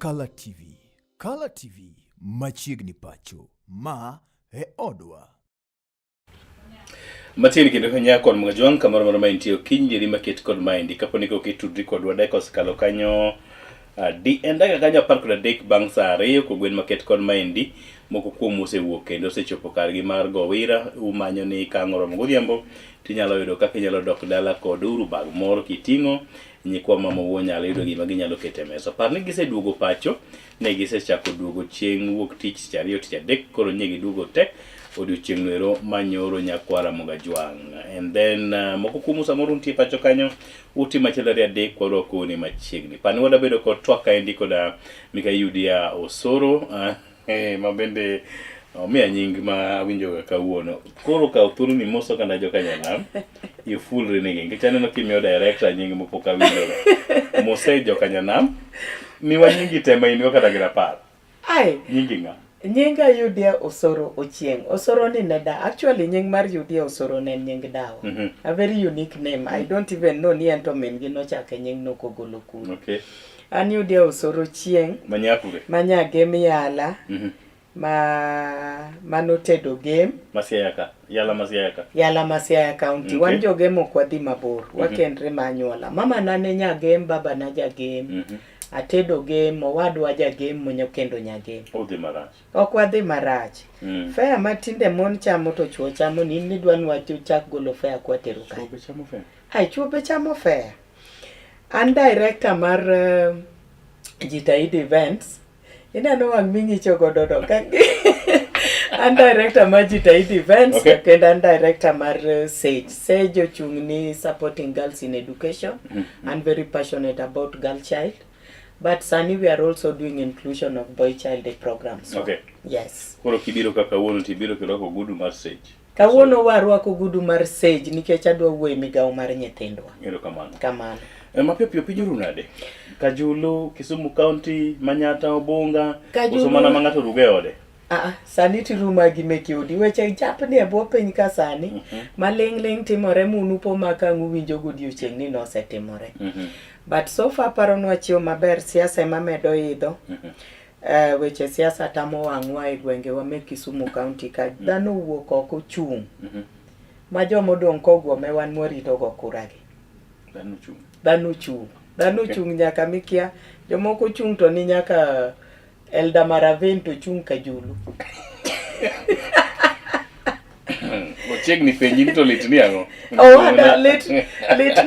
Color TV. Color TV machiegni pacho. Ma e odwa. Matini kendo kanya kon mga juang kamar mara maintio kinjiri maket kod maindi kaponi ko kitudri kod wadekos kalo kanyo di endaga kanyo par kod dek bang sa ariyo ko gwen maket kod maindi moko kuom osewuok kendo osechopo kargi mar gowira umanyo ni kangoro godhiambo tinyalo yudo kaka inyalo dok dala kod uru bag moro kiting'o nyikwa mama wuo nyalo yudo gima ginyalo kete mesa. Par ni giseduogo pacho, ne gisechako duogo chieng' wuok tich ariyo tich adek, koro nye giduogo te odiochieng' noero manyoro nyakwara moga juang'. And then moko kuom samoro nitie pacho kanyo uti machielo ariyo adek kwarwako ni machiegni. Par ni wada bedo kod twak kaendi koda Mika Yudia Osoro ma bende omiya nying ma awinjo kawuono. Koro ka thuolo ni moso kanda jo kanyanam you full reneging. Nikech aneno kimiyo director nying mopok awinjo. Mose jo kanyanam miwa nyingi tema in go kata gira par. Ai. Nyingi nga. Nyinga Yudia Osoro Ochieng. Osoro ni neda. Actually nying mar Yudia Osoro ne nying dawa. A very unique name. I don't even know ni ento men gino chake nying no kogolo kuno. Okay. An Yudia Osoro Ochieng. Manyakure. Manyage miyala. Manotedo game. Masiayaka. Yala Masiayaka. Yala Masiaya County. Okay. Wan jo game okwadhi mabor. Wakendre manyuola. Mama nane nya game, baba na ja game. Atedo game, owadwa ja game, monyo kendo nya game. Odhi marach. Okwadhi marach. Fea matinde mon chamo to chuo chamo ni nidwan wacho chak golo fea kwa teru kai. Chuobe chamo fea. Hai, chuobe chamo fea. An director mar Jitahidi Events. Inano wang mingi choko dodo kangi. An director mar Jitahidi Events. Okay. Kenda an director mar Sage. Sage ochungni supporting girls in education. I'm very passionate about girl child. But Sunny, we are also doing inclusion of boy child programs. So, Okay. yes. Koro kibiro kaka wuono tibiro kirwako gudu mar Sage. Kawuono warwako gudu mar Sage nikech adwa wuoyo migawo mar nyithindwa. Erokamano. Kamano. Mapiyo piyo pinyoru nade? Kajulu, Kisumu County, Manyata, Obonga, Kajulu. koso mana ma ng'ato ruge ode? Sani tiruma gi meki udi weche japni e bwo piny ka sani maling' timore munupo makang'u winjo godiochieng' ni nosetimore. But so far paronwa chiwo maber, siasa ema medo idho. Weche siasa tamo wang'wa e gwengewa mek Kisumu County ka dhano wuok oko chung'. Ma jomodong' kogwome wan mwarito go kuragi. Dhano chung' nyaka mikia jomoko chung' to ni nyaka Elda Maraven to chung' Kajulu. Ochiegni penji to lit ni ang'o? Wada lit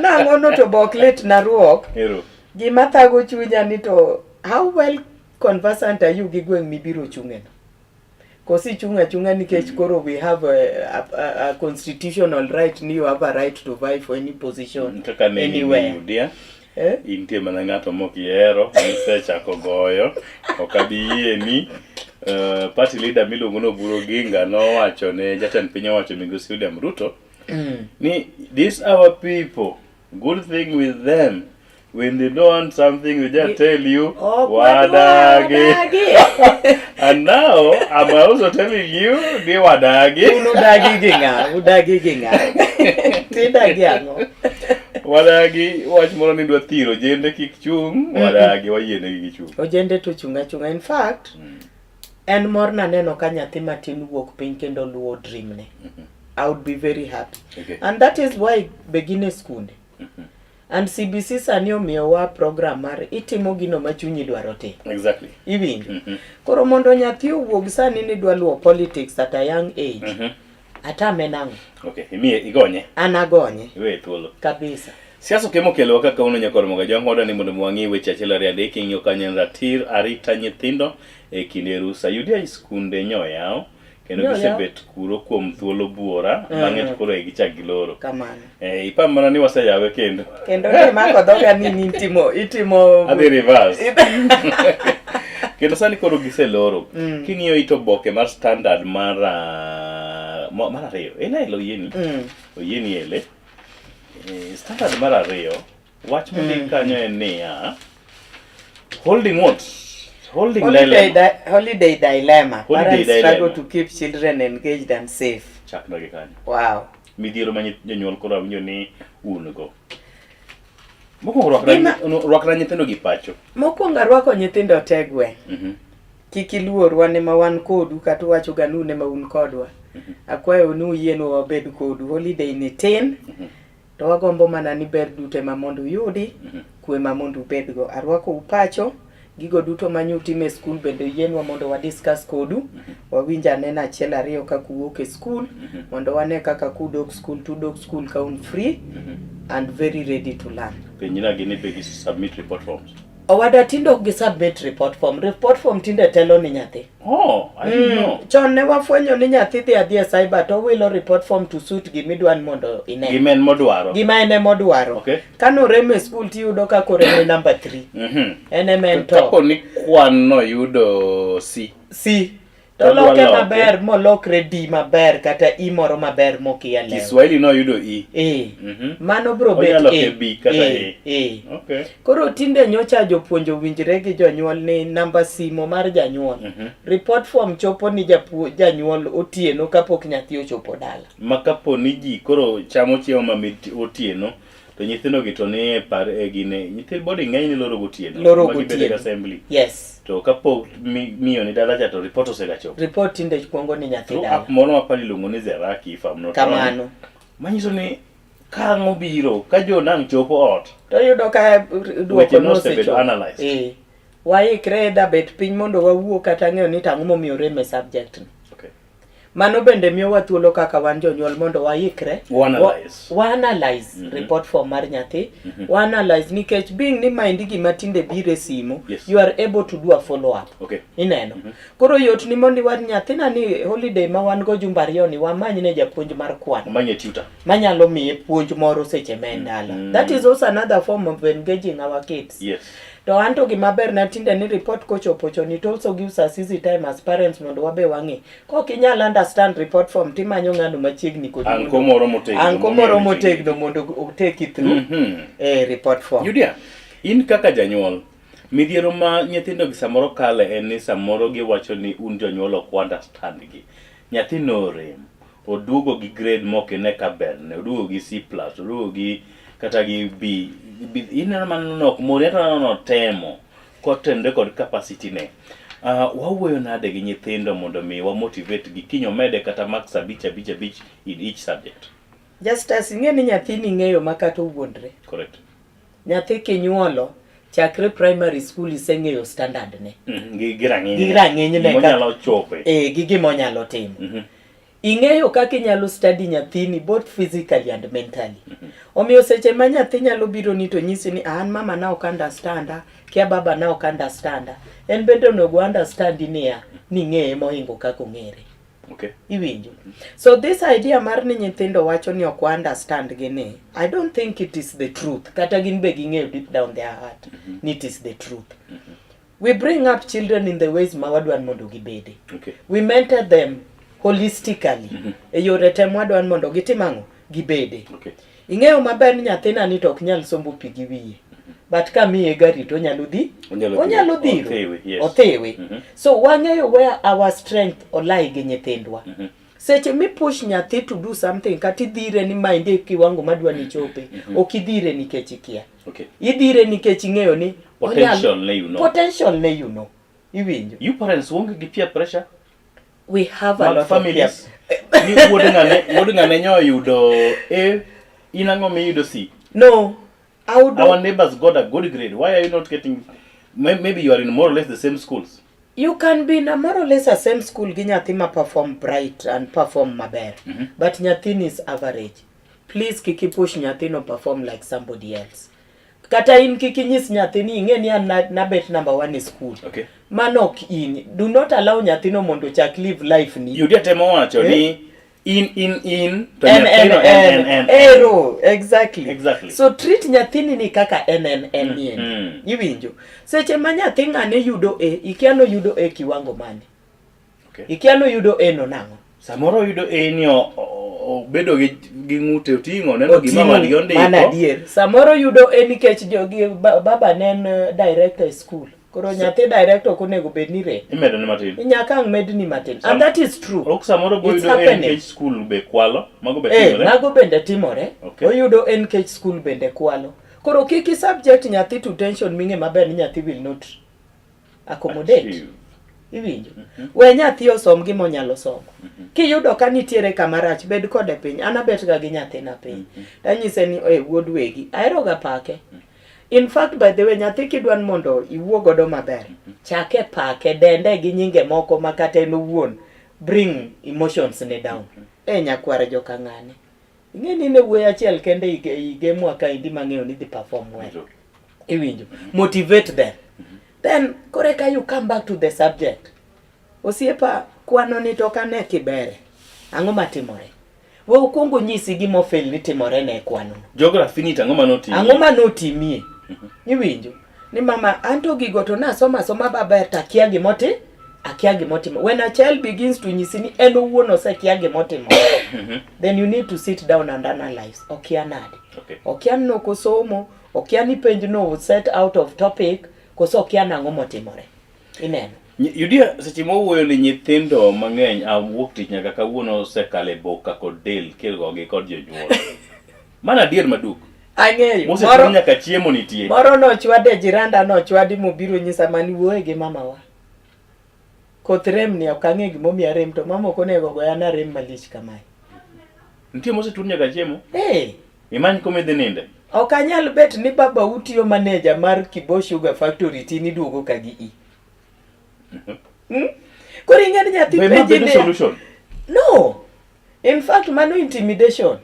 nang'o no to bok lit na ruok. Ero. Gima thago chunya ni to how well conversant are you gi gweng' mibiro chung'e no? Kosi chung'a nikech koro we have a constitutional right ni you have a right to vie for any position anywhere. Yudia. Intie mana ng'ato mokihero, nisechako goyo, okabiyie ni party leader miluongo no Oburu Oginga nowacho ne jatend piny owacho Migosi William Ruto ni these our people, good thing with them, when they don't want something they just tell you wadagi. And now I'm also telling you ni wadagi. Udagi ginga. Tidagi ang'o. Wadagi wach moro ni dwa thiro jende kik chung, wadagi wayiene gi chung. Ojende to chunga. In fact, en mor na neno ka nyathi matin wuok piny kendo luwo dream ne. I would be very happy. Okay. And that is why begin skunde. And CBC sani omiyowa program mar itimo gino ma chunyi dwaro timo. Exactly. Iwinjo. Koro mondo nyathi owuog sani ni dwa luwo politics at a young age. Atame nang'o. Okay, imiye igonye. Anagonye. Iwe thuolo. Kabisa. Siasa kemo kelo kaka uno nyakoro moga jang hoda ni mondo mwangi weche achiel ariyo adek ing'iyo kanyo ratir arita nyithindo e kinde rusa. Yudia skunde nyoyaw kendo gisebet kuro kuom thuolo buora bang'e to koro gichak giloro. Kamano. Ipam mana ni waseyawe kendo. Kendo ne mako dhoga ni itimo adhi reverse. Kendo sani koro giseloro. King'iyo ito boke mar standard mar ariyo. Ena elo yeni. Oyeni ele. Standard mar ariyo. Wach mundik kanyo en niya. Holding what? Holiday dilemma. Parents struggle to keep children engaged and safe. Chak nage kanyo. Wow. Midhiero ma jonyuol koro awinjo ni un go. Mokwongo rwakna nyithindo gi pacho. Mokwongo arwako nyithindo te gweng'. Kik iluorwa ne ma wan kodu kata wacho ga nu ne ma un kodwa. Akwayo nu yienwa wabed kodu. Holiday ni tin. To wagombo mana ni ber dute ma mondo uyudi. Kwe ma mondo ubedgo. Arwako upacho. Gigo duto manyutime e skul bende yienwa mondo wa discuss kodu. Wawinja anena achiel ariyo kaka uwuok e skul. Mondo wane kaka kudok skul, tudok skul ka un free. And very ready to learn. Penjina gini be submit report forms. Owada tindo gi submit report form. Report form tinde telo ni nyathi. Oh, I didn't know. Chon ne wafwenyo ni nyathi dhi adhi e cyber to wilo report form to suit gimidwan mondo ine. Gima en modwaro. Gima ene modwaro. Okay. Kano reme e school tiyudo ka koreme number 3. Ene men to. Kapo ni kwan no yudo C. C. To loke maber molokre D maber kata I moro maber mokia leo. Kiswahili no yudo E. Mano bro bet A. B kata A. Okay. Koro tinde nyocha jopuonjo winjre gi jonyuol ni namba simo mar janyuol. Report form chopo ni janyuol otieno kapok nyathi ochopo dala. Makapo ni ji koro chamo chiemo mamit otieno to nyithindo gi to ni par e gine nyithindo body ng'eny ni loro gotieno. Loro gotieno. Assembly. Yes. To kapo miyo ni dala cha to report osegacho. Report tinde kuongo ni nyathi dala. App moro mapali luongo ni Zeraki if I'm not kamano. Manyiso ni kang'o biro ka jo nang' chopo ot. To yudo ka duoko no secho. Analyze. Waikre da bet piny mondo wawuo kata ng'eyo ni tang'o momiyo reme subject ni. Okay. Mano bende miyo wa thuolo kaka wan jonyuol mondo waikre. Wa analyze report form mar nyathi. Wa analyze nikech being ni mind gima tinde bire simo. Yes. You are able to do a follow up. Okay. Ineno. Koro yot ni mondi war nyathi na ni holiday ma wan go jumba ariyo ni wamany ne japuonj mar kwan. Manye tutor. Manyalo miye puonj moro seche mendala. That is also another form of engaging our kids. Yes. To anto gimaber na tinde ni report kochopo chon, it also gives us easy time as parents mondo wabe wang'e. Kok inyal understand report form timanyo ng'ano machiegni kodi. Anko moro motegno. Anko moro motegno mondo take it through report form. Yudia, in kaka janyuol, midhiero ma nyithindo gi samoro kale en ni samoro giwacho ni un jonyuol ok understand gi. Nyathi no rem, oduogo gi grade mokine ka ber, ne oduogo gi C+, oduogo gi kata gi B. Ineno maneno ok mori ato no temo kotende kod capacity ne. Wawuoyo nade gi nyithindo mondo mi wa motivate gi kinyo mede kata marks abich in each subject. Just as ing'e ni nyathi ni ng'eyo makata owuondre. Correct. Nyathi kinyuolo chakre primary school iseng'eyo standard ne. Gi rang'iny. Gi rang'iny ne. Monyalo chope. Gi gimonyalo timo. Ing'eyo kaka inyalo study nyathini both physically and mentally. Omiyo seche ma nyathi nyalo biro ni to nyisi ni an mama na ok understand, kia baba na ok understand. En bende onego understand ni ng'eye mohingo kaka ong'ere. Okay. Iwinjo. So this idea mar ni nyithindo wacho ni ok understand gini, I don't think it is the truth. Kata gin be ging'eyo deep down their heart ni it is the truth. We bring up children in the ways ma wadwan mondo gibede. Okay. We mentor them holistically. E yore te mwadwan mondo gitimang'o gibede. Okay. Ing'eyo maber ni nyathina ni to ok nyal sombo pi gi wiye. But ka miye gari to onyalo dhiro. Othewe. So wang'eyo where our strength olai gi nyithindwa. Seche mi push nyathi to do something kati dhire ni mind e kiwango madwa ni chope. Ok idhire nikech ikia. Okay. Idhire nikech ing'eyo ni potential ne you know. Potential ne you know. Iwinjo. You parents won't give peer pressure. We have a lot of families. Ni wuod ng'ane nyo yudo A, inang'o mi yudo C. No. Our neighbors got a good grade. Why are you not getting? Maybe you are in more or less the same schools. You can be in a more or less the same school gi nyathi ma perform bright and perform maber. But nyathi is average. Please kiki push nyathi no perform like somebody else. Kata in kiki nyis nyathi ni ing'e ni na bet number 1 in school. Okay. Manok in. Do not allow nyathi no mondo chak live life ni. You get wacho ni in to Ero, exactly. Exactly. So treat nyathini ni kaka NNN. Iwinjo. Seche ma nyathi ng'ane yudo A, ikiano yudo A kiwango mane. Okay. Ikiano yudo A no nang'o. Samoro yudo A ni bedo gi ng'ute oting'o neno gima mani ondiko. Mana dier. Samoro yudo A nikech jogi baba nen director school. Koro nyathi director konego bed ni re. Imedo ni matin. Nyaka med ni matin. And that is true. Ok samoro go yudo NK school be kwalo. Mago be timore. Mago bende timore. Okay. Oyudo NK school bende kwalo. Koro kiki subject nyathi to tension minge maber ni nyathi will not accommodate. Iwinjo. We nyathi osom gima onyalo somo. Kiyudo ka nitiere kamarach bed kode piny. Ana bet ga gi nyathi na piny. Tanyise ni wuod wegi. Ahero ga pake. In fact, by the way, nyathi kidwan mondo iwuo godo maber. Chake pake dende gi nyinge moko makate no wuon. Bring emotions ne down. Nyakware joka ng'ane. Ing'eni ne wuoyi achiel kende ige mwaka indi mang'eyo ni dhi perform well. Iwinjo. Motivate them. Then, koreka you come back to the subject. Osiepa, kwano ni toka ne kibere. Ang'o matimore? We ukungu nyisi gimo fail ni timore ne kwano. Geography ni ang'o manotimi? Ang'o manotimie? Iwinjo. Ni mama, anto gigo to na soma baber takia gimoti? Akia gimotimo. When a child begins to nyisi ni eno wuon osekia gimotimo, then you need to sit down and analyze. Okia nade. Okia no kosomo, okia ni penj no set out of topic, koso okia nang'o motimore. Ineno. Yudia seche mowuoyo ni nyithindo mang'eny wuok tich nyaka kawuono osekale boka kod del kilgogi kod jonyuol. Mana adier maduk. Ang'eyo. Moro nyaka chiemo nitie. Moro no chwade jiranda no chwadi mobiro nyisa mani wuoye gi mama wa. Koth rem ni ok ang'e gimomiyo rem to mama ok onego goyana rem malich kamae. Nitie mosetur nyaka chiemo? Imany kome dhi ninde? Ok anyal bet ni baba utiyo manager mar Kibo Sugar Factory tini duogo ka gi i. Koro ing'eni nyathi penji ni solution? No. In fact, mano intimidation.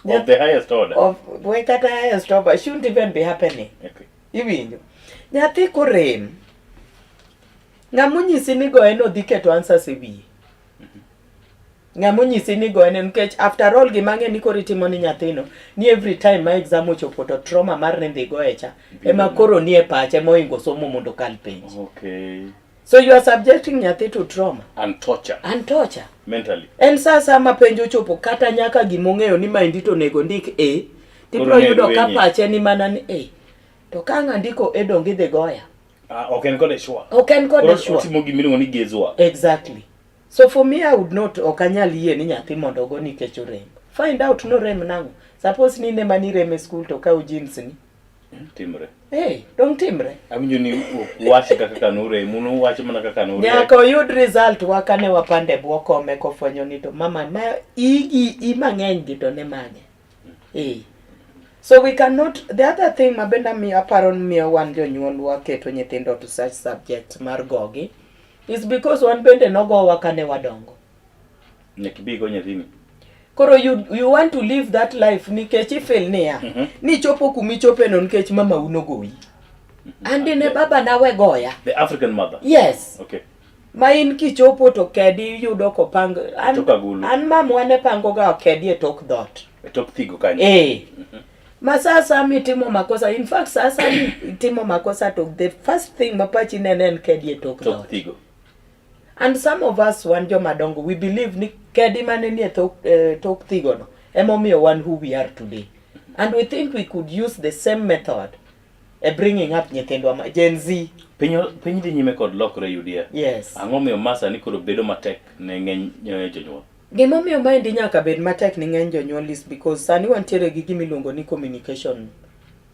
Of the highest order. Kata highest order shouldn't even be happening. Okay. Iwinjo. Nyathi korem. Ng'amunyisi ni goye no dhi keto answers e wiye. Ng'amunyisi ni goye nikech after all gimang'e ni koro itimo ni nyathino ni every time ma exam ochopo to trauma mar ni dhi goye cha ema koro nie pache moingo somo mondo kal penj. Okay. So you are subjecting nyathi to trauma and torture. Mentally. En sasa ma penj ochopo kata nyaka gimong'eyo ni maendi to nego ndik tibro yudo ka pache ni mana ni to ka ng'andiko donge dhi goya. Ok en kode sure. Ok en kode sure. Otimo gimiluongo ni gezwa. Exactly. So for me, I would not, okanyal yie ni nyathi mondo go nikech rem. Find out no rem nango. Suppose ni ne mani rem e school to ka jeans ni. Timre. Don't timre. Awinjo ni wache kaka nure, muno wache mana kaka nure. Nyaka oyud result wakane wapande bwokome kofwenyo ni to mama ma igi mang'eny gi to ne mage. So we cannot, the other thing mabenda mi aparon mi wan jonyuol waketo nyithindo to such subject mar gogi is because wan bende nogo wakane wadongo. Nekibigo nyathini. Koro you want to live that life nikech ifel niya. Ni chopo kumichope no nikech mama unogoyi. Andi ne baba nawe goya. The African mother. Yes. Okay. Ma in kichopo to kedi yudo kopang an mamwa ne pango ga kedi e tok dot. E tok thigo kanyo. Masasa mi timo makosa. In fact, sasa mi timo makosa to the first thing mapachi nenen kedi e tok dot. Thigo. And some of us wanjo madongo, we believe ni kedi maneni e tok thigo no. Emomiyo one who we are today. And we think we could use the same method bringing up nyithindwa Gen Z. Piny dhi nyime kod lokore Yudia. Yes. Ang'o miyo masa ni koro bedo matek ne ng'eny jonyuol? Gimomiyo maendi nyaka bed matek ni ng'eny jonyuol is because sani wantiere gi gimiluongo ni communication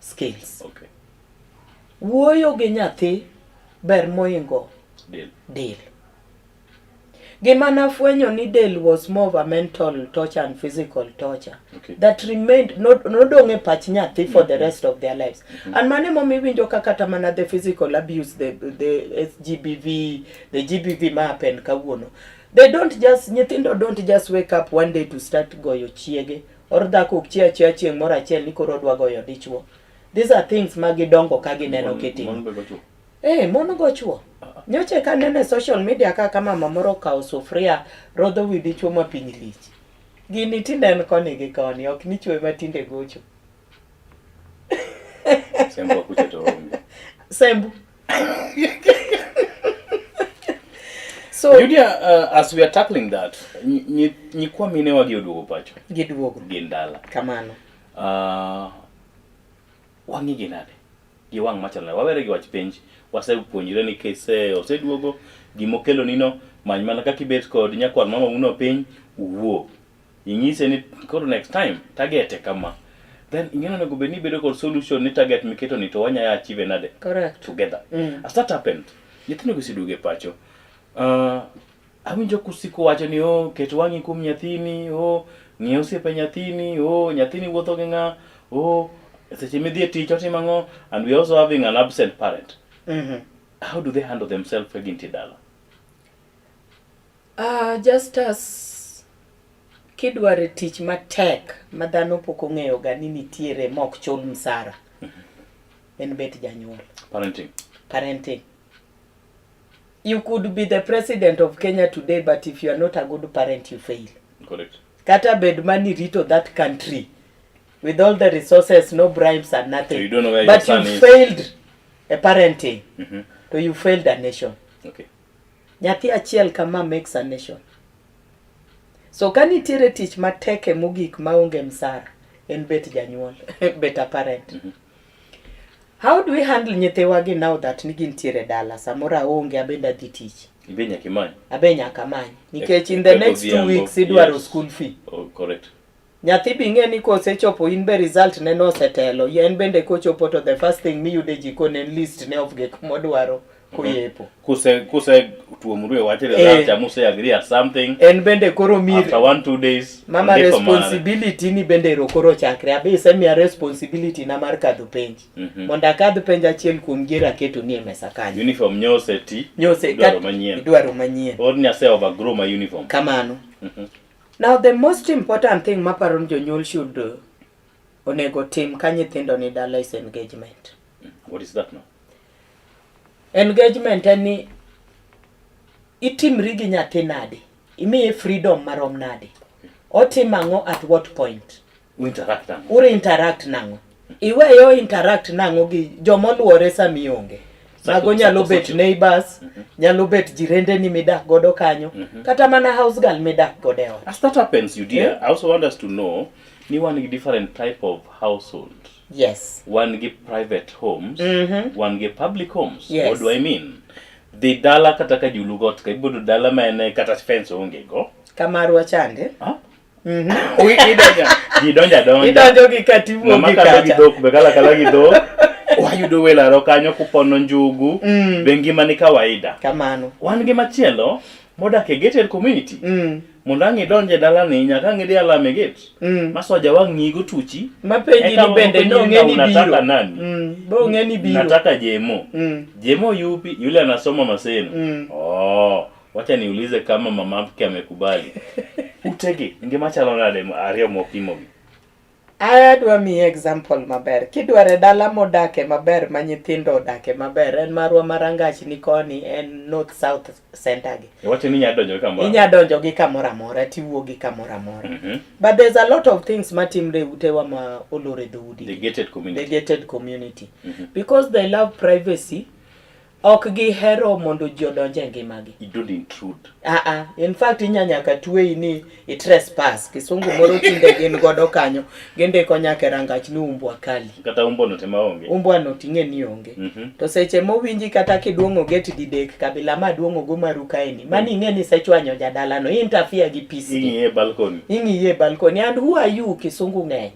skills. Okay. Wuoyo gi nyathi ber moingo del. Gima nafwenyo ni del was more of a mental torture and physical torture that remained nodong' e pach nyathi for the rest of their lives. And mane momi winjo kaka mana the physical abuse, the SGBV, the GBV ma happen kawuono. Nyithindo don't just wake up one day to start goyo chiege or dhako chia chieng' moro achiel ni koro dwa goyo dichuo. These are things ma gidongo ka gineno kitimo. Mono go chuo. Nyoche ka nene social media kaka mama moro kao sufria rodho wi dichuo ma piny lich. Gini tinde en koni gi koni, ok ni chwe ma tinde gocho. Sembo kucho to onge. Sembo. So Yudia, as we are tackling that, nyikwa mine wagi oduogo pacho. Giduogo. Gindala. Kamano. Wangi ginade. Giwang machalo. Wawere gi wach penj. Wasepuonjre ni kese oseduogo gimokelo nino many mana kaka ibet kod nyakwar mama uno piny uwuo. Ing'ise ni koro next time target kama. then ingeno nego beni bedo kod solution ni target miketo ni to wanya achieve nade Correct. together. As that happened, nyithindo gisiduge pacho. Awinjo kusiko wacho ni ket wangi kum nyathini, ng'iew osiepe nyathini, nyathini wuotho gi ng'a, seche midhi e tich otimo ang'o, and we also having an absent parent. How do they handle themselves e gintie dala? Just as kidware tich matek ma dhano pok ong'eyo ga ni nitiere mok chul msara. En bet janyuol. Parenting. You could be the president of Kenya today, but if you are not a good parent, you fail. Correct. Kata bed money rito that country with all the resources, no bribes and nothing. So you don't know where but your son you is. failed a parenting. So you failed a nation. Okay. Nyathi achiel kama makes a nation. So kanitiere tich mateke mogik maonge msara, en bet janyuol, bet a parent. How do we handle nyithewagi now that nigintiere dala? Samora onge abenda dhi tich. Abenya kamany. Nikech in the next 2 weeks idwaro school fee. Oh, correct. Nyathi bing'e ni kosechopo in be result ne no setelo. Yen bende kochopo to the first thing miyude jikon en list ne of gik modwaro kuyepo. Kuse tuomurwe wache result amuse agree at something. En bende koro mir. After 1-2 days. Mama responsibility ni bende rokoro chakre. Abe semia responsibility na mar kadho penj. Monda kadho penj achiel kuom gira keto ni e mesa kanyo. Uniform nyose ti. Nyose idwaro manyien. Or nyase overgrow my uniform. Kamano. Now the most important thing maparon jonyuol should onego tim ka nyithindo ni dala is engagement. What is that now? Engagement ani itimri gi nyathi nade. Imiye freedom marom nade. Otimang'o at what point? Interact nango. Iweyo interact nango gi jomoluore samionge. Mago nyalo bet neighbors, nyalo bet jirende ni midak godo kanyo, kata mana house girl midak godo ot. As that happens, you dear, I also want us to know, ni one different type of household. Yes. One give private homes, one give public homes. Yes. What do I mean? The dala kataka julugot, kaibudu dala maene kata fence onge go. Kamaru achande. Huh? Gidonja. Gidonjo gi katibu gi kacha. Mama gidok, begala kala gidok. Wayudo welaro kanyo kupono njugu, bengi mani kawaida. Kamano. Wan gi machielo, moda ke gated community. Mundangi donje dala ni nyaka ngidi alame gate. Masoja wangigo tuchi. Mapenji ni bende no ngeni nataka nani? Bo ngeni biro. Nataka Jemo. Jemo yupi? Yule anasoma Maseno. Wacha niulize kama mamake amekubali. Utege, ngimachalo nade ariyo mopimo. Adwa mi example maber. Kidware dala modake maber ma nyithindo odake maber. En marwa marangach ni koni en north south center gi. Wacha ni nyadonjo kamoro. Inyadonjo gi kamora mora, tiwuo gi kamora mora. But there's a lot of things matimre utewa ma olore dhoudi. The gated community. The gated community. Because they love privacy. Ok gihero mondo ji odonje ngimagi. You don't intrude. In fact nyaka tuwe ni trespass. Kisungu moro tinde gin godo kanyo. Gende konyake rangach ni umbwa kali. Kata umbwa no tema onge. Umbwa no tinge ni onge. To seche mowinji kata kiduongo get didek kabila maduongo go maru kaeni. Mani ing'e ni sechwanyo jadala no. Interfere gi peace. Ing'iye balcony. And who are you Kisungu ng'eny?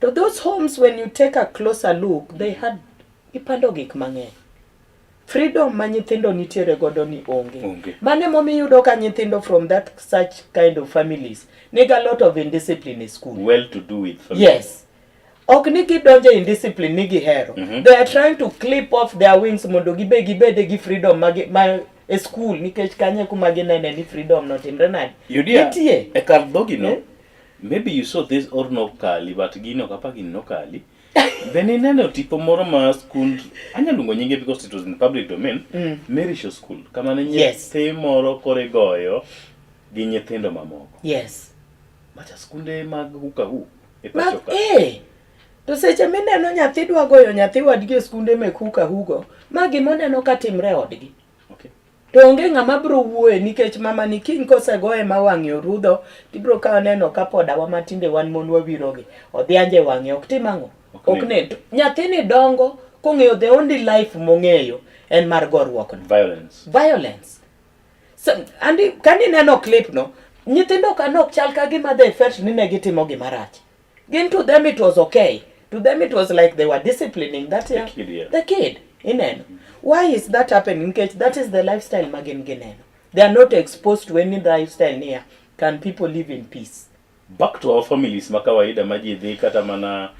To those homes when you take a closer look, they had ipando gik mang'eny. Freedom ma nyithindo nitiere godo ni onge. Mane momiyudo ka nyithindo from that such kind of families nega a lot of indiscipline in school. Well to do with family. Yes. Ok ni gidonje indiscipline ni gihero. They are trying to clip off their wings mondo gibede gi freedom ma e school nikech kanye kuma ginene ni freedom not in renadi. Yudia, e kardogi no, maybe you saw this or no kali, but gino kapagi no kali. Then in neno tipo moro ma school anyalungo nyinge because it was in the public domain. Mary Show School kama ne nyithi moro kore goyo gi nyithindo mamoko. Yes. Macha skunde mag huka hu e pacho ka. To seche mineno nyathi dwa goyo nyathi wadgi e skunde mek huka hugo magi moneno ka timre odgi. Okay. To onge ng'ama bro wuoye nikech mama ni king kosegoye ma wang'e orudho tibro ka neno ka poda wa matinde wan mon wawirogi odhianje wang'e ok timang'o. Ok ne nyathini dongo kong'eyo the only life mong'eyo en mar gorruok no. Violence. So kani neno clip no nyithindo kanok chal ka gima they felt ni ne gitimo gima rach. Gin to them it was okay. To them it was like they were disciplining that The kid, yeah. the kid. Ineno. Why is that happening? That is the lifestyle magin gineno. They are not exposed to any lifestyle near. Can people live in peace? Back to our families makawaida maji dhi kata mana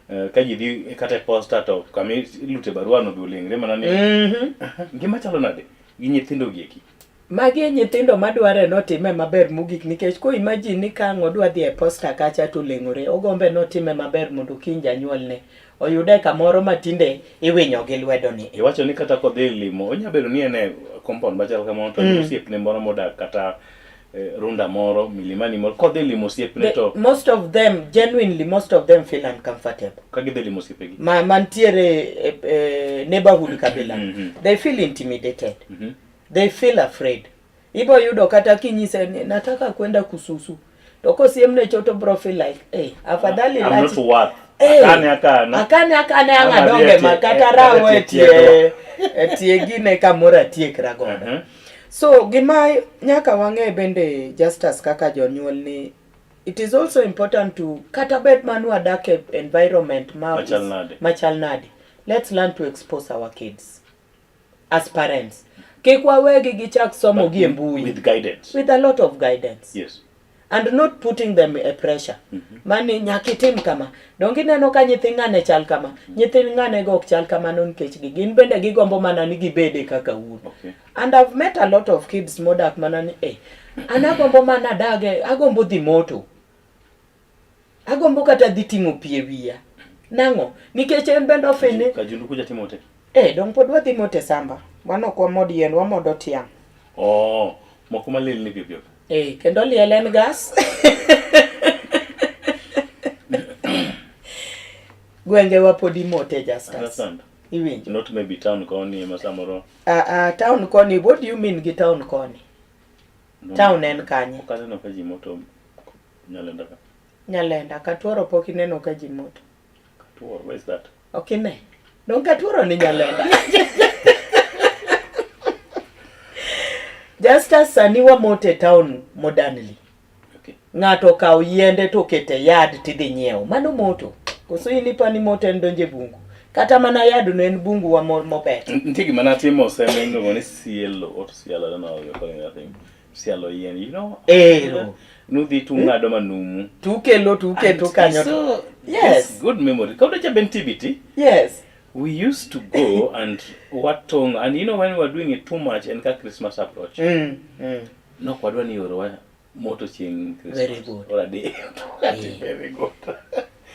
kaji dhi kata posta to kami lute barua no bulingre mana ni gima chalo nade gi nyithindo gieki magi nyithindo madware notime maber mugik nikech ko imagine ni ka ngodwa dhi e posta kacha to lengore ogombe notime maber mondo kiny janyuolne oyude kamoro matinde iwinyo gi lwedo ni. Iwacho ni kata kodhi limo onya bedo ni ene compound machal kamano to osiepne moro modak kata runda moro milimani moro kodhi limo osiepne to most of them genuinely most of them feel uncomfortable kagidhi limo osiepegi mantiere neighborhood kabila they feel intimidated they feel afraid. Ibo yudo kata kinyise nataka kwenda kususu to kosiemne choto bro feel like afadhali I'm not worth akane angadonge makata rawe tie gine kamora tiek ragodo. So gima nyaka wange bende justice kaka jonyuol ni it is also important to kata bet manu adake environment machal nadi. Let's learn to expose our kids as parents. Kekwa wegi gichak somo gi mbui with guidance, with a lot of guidance. Yes. And not putting them a pressure. Mani nyakitim kama. Dongi neno ka nyithi ngane chal kama. Nyithi ngane go chal kama non kech gi. Gin bende gigombo mana ni gibede kaka un. Okay. And I've met a lot of kids modak mana ni anagombo mana dage agombo dhi moto. Agombo kata dhi timo pie wiya. Nango nikech en bende ofene. Kajundu kuja timote. Dong podwa dhi mote samba. Wano kwa modi yen wamodo tiang. Moko malil ni pipio. Kendo lielen gas. Gwenge wapodi mote justice. Understand? Iwinjo. Not maybe town koni masamoro. Town koni, what do you mean gi town koni? No, town en kanye. Okane no kaji moto Nyalenda ka. Nyalenda, Katuoro poki neno kaji moto. Katuoro, where is that? Okay. Don Katuoro ni Nyalenda. Justice saniwa mote town modernly. Okay. Ngato ka uyende to kete yard tidhi nyiewo. Mano moto. Koso ilipa ni moto ndonje bungu. Kata mana yard no en bungu wa mopet. Ntigi mana timo seme ngo ni cielo or cielo I don't know you're calling that thing. Cielo yen, you know. Nudhi tungado manumu. Tukelo to kanyo. So, yes, good memory. Kauda cha bentibiti. Yes. We used to go and watong, and you know when we were doing it too much and Christmas approach. No kwadwa ni oro moto chieng Christmas. Very good. Or a day. Very good.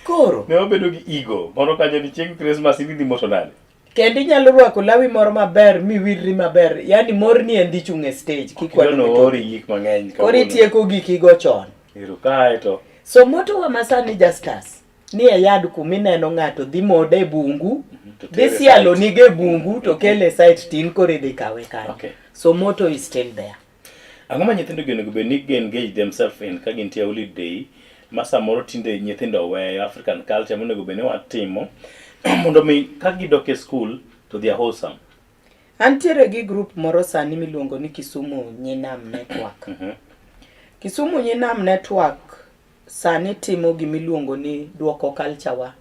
Koro. Ne obedo gi ego. Mono kaje ni chieng Christmas idhi moto nade. Kendi nyalo rwako lawi moro maber miwirri maber. Yani morni endi chunge stage kikwado no ori gik mang'eny. Ori tieko gikigo chon. Ero kae to. So moto wa masani justice. Ni e yad kumineno ng'ato dhi mode bungu. This yalo nige bungu to kele site tin kore de kawe kanyo. Okay. So moto is still there. Angoma nyithindo geno go be engage themselves in kagintia holiday masa moro tinde nyithindo we African culture monego be ne watimo mondo mi kagidoke school to their wholesome. Antiere gi group moro sani miluongo ni Kisumu Nyinam Network. Kisumu Nyinam Network sani timo gimiluongo ni duoko culture wa,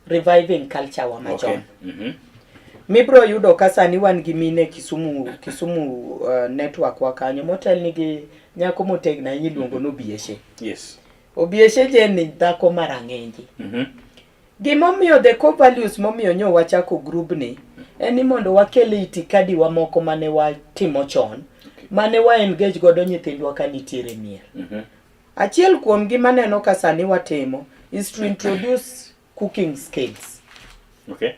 reviving culture wa machon. Okay. Mibro yudo kasani wan gi mine Kisumu network wa kanyo motel nigi nyako motegna iluongo no Obieshe. Yes. Obieshe je ni dhako marang'enji. Gimomiyo the core values momiyo nyo wachako group ni eni mondo wakele itikadi wa moko mane watimo chon, mane wa engage godo nyithindwa ka nitiere mier. Achiel kuom gima neno ka sani watimo is to introduce cooking skills. Okay.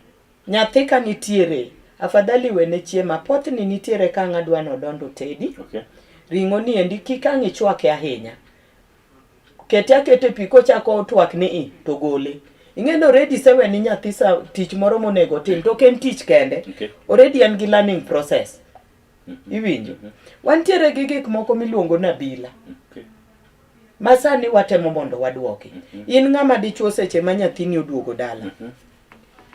Nyathi ka nitiere afadhali wene chiema pot ni nitiere ka ngadwa no dondo tedi. Okay. Ringo ni endi kika ngichwake ahinya. Kete piko chako twak ni to gole. Ingendo ready sewe ni nyathi sa tich moro monego tim to ken tich kende. Okay. Already an gi learning process. Iwinjo. Wantiere gi gik moko miluongo na bila. Okay. Masani watemo mondo waduoki. In ng'ama dichuo seche ma nyathini oduogo dala.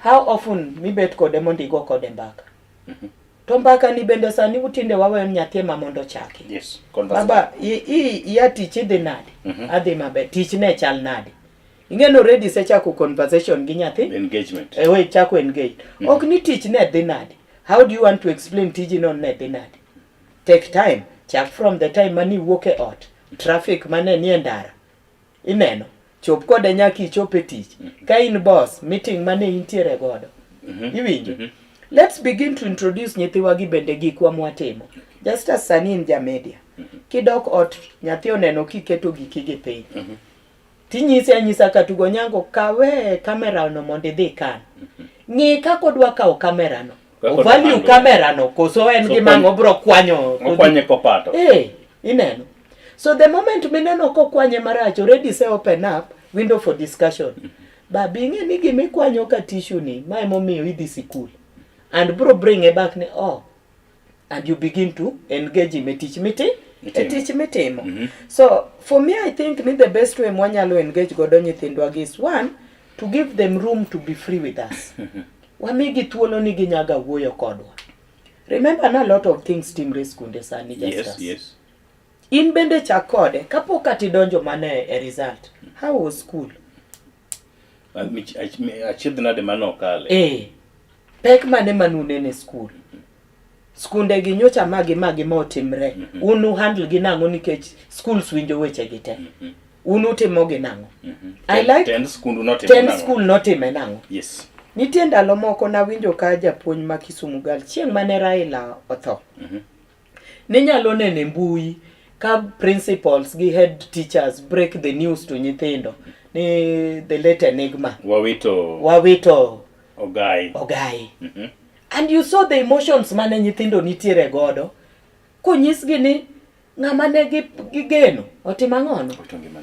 How often mibet kode mondo igo kode mbaka? To mbaka ni bende sani utinde wawe nyathi ma mondo chaki. Yes. Baba, ya tich idhi nade? Adhi maber. Tich ne chal nade? ingeno ready se chako conversation gi nyathi engagement we chako engage ok ni tich ne dhi nade. How do you want to explain tiji no ne dhi nade? Take time, chak from the time mani wuok e ot, traffic mane ni ndara ineno chop kode nyaki chop e tich ka in boss meeting mane intiere godo iwinjo. Let's begin to introduce nyithiwa gi bende gik wa mwatimo. Just as sani in jamedia kidok ot nyathi oneno kiketo gikige piny tinyisi anyisa katugo nyango kawe kamera no mondo idhi kan ng'i kako odwa kawo kamera no value kamera no koso en gi mango bro kwanyo kopato ineno. So the moment mineno ko kwanye marach already say open up window for discussion. Babi ing'e ni gimi kwanyo ka tissue ni ma emomiyo idhi sikul and bro bring it back ne and you begin to engage in teach mitimo. So for me I think the best way mwanyalo engage godo nyithindwa is one, to give them room to be free with us. Wamigi thuolo ni ginyaga wuoyo kodwa. Remember na a lot of things timre skunde sani just yes in bende chakode kapok atidonjo mane a result. How was school? Achiedh nade mano kale pek mane manunene school skunde gi nyocha magi motimre unu handle gi nango nikech schools winjo weche gi te unu timo gi nango I like 10 school notime nango. Yes. Nitie ndalo moko na winjo ka japuonj ma Kisumu gal chieng' mane Raila otho ninyalo nene mbui ka principals gi head teachers break the news to nyithindo ni the late Enigma Wawito Ogai. And you saw the emotions mane nyithindo nitiere godo konyisgi ni ng'ama ne gigeno otimang'ono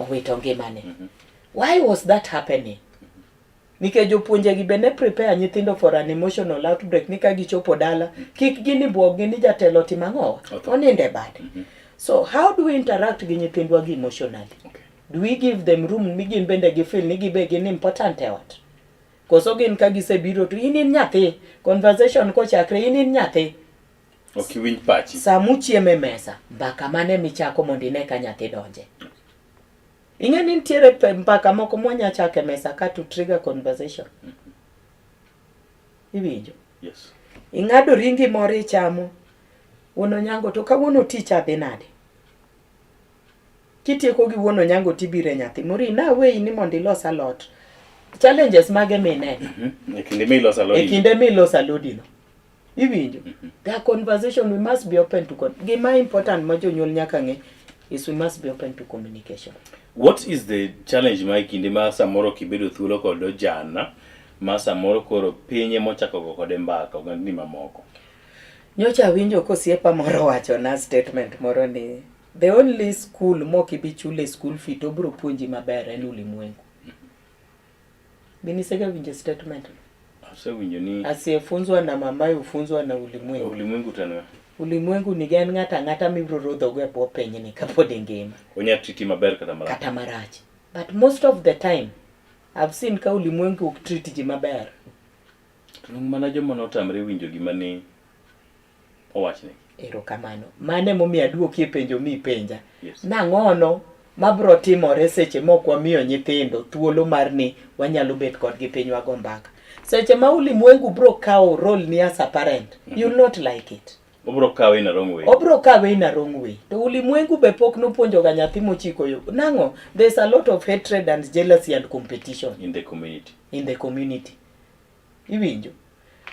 owito ngimane. Why was that happening? Nike jopuonje gi bene prepare nyithindo for an emotional outbreak nika gichopo dala kik gini buogi ni jatelo timang'owa oninde bade. So how do we interact gi nyithindwa gi emotionally? Do we give them room migin bende gi feel ni gibe gin important e ot? Koso gin ka gisebiro to in nyathi conversation ko chakre in nyathi okiwinj pachi samu chieme mesa mbaka mane michako mondo ine ka nyathi donje. Ing'eni nitiere mbaka moko mwanya chake mesa ka to trigger conversation. Iwinjo? Yes. Ing'ado ringi moro ichamo wono nyango to kawuono ticha dhi nade? Kitieko gi wono nyango tibire nyathi mori na we ni mondo ilos alot. Challenges mage mine ekinde milos alodi no iwinjo. The conversation we must be open to gima important ma jonyuol nyaka ng'e is we must be open to communication. What is the challenge ma kinde ma samoro kibedo thuolo kod jana ma samoro koro pinye mochako go kode mbaka ogandni mamoko? Nyocha winjo kosiepa moro wacho na statement moro ni the only school mokibi chule school fee to bro puonji maber en ulimwengu. Binisega winjo statement. Asa winjo ni asiyefunzwa na mamaye ufunzwa na ulimwengu. Ulimwengu tena. Ulimwengu ni gani ngata mibro rodho go e po penye ni kapod ngima. Onya treat maber kata marach. But most of the time I've seen ka ulimwengu ok treat ji maber. Tulung mana joma notamre winjo gima ni owachne. Erokamano. Mane momi aduoki e penjo mi penja. Yes. Nang'ono mabro timore seche moko wamiyo nyithindo thuolo mar ni wanyalo bet kodgi piny wago mbaka. Seche ma ulimwengu bro kawo role ni as a parent, you'll not like it. Obro kawe in a wrong way. To ulimwengu be pok nopuonjo ga nyathi mochiko yo. Nango, there's a lot of hatred and jealousy and competition in the community. Iwinjo.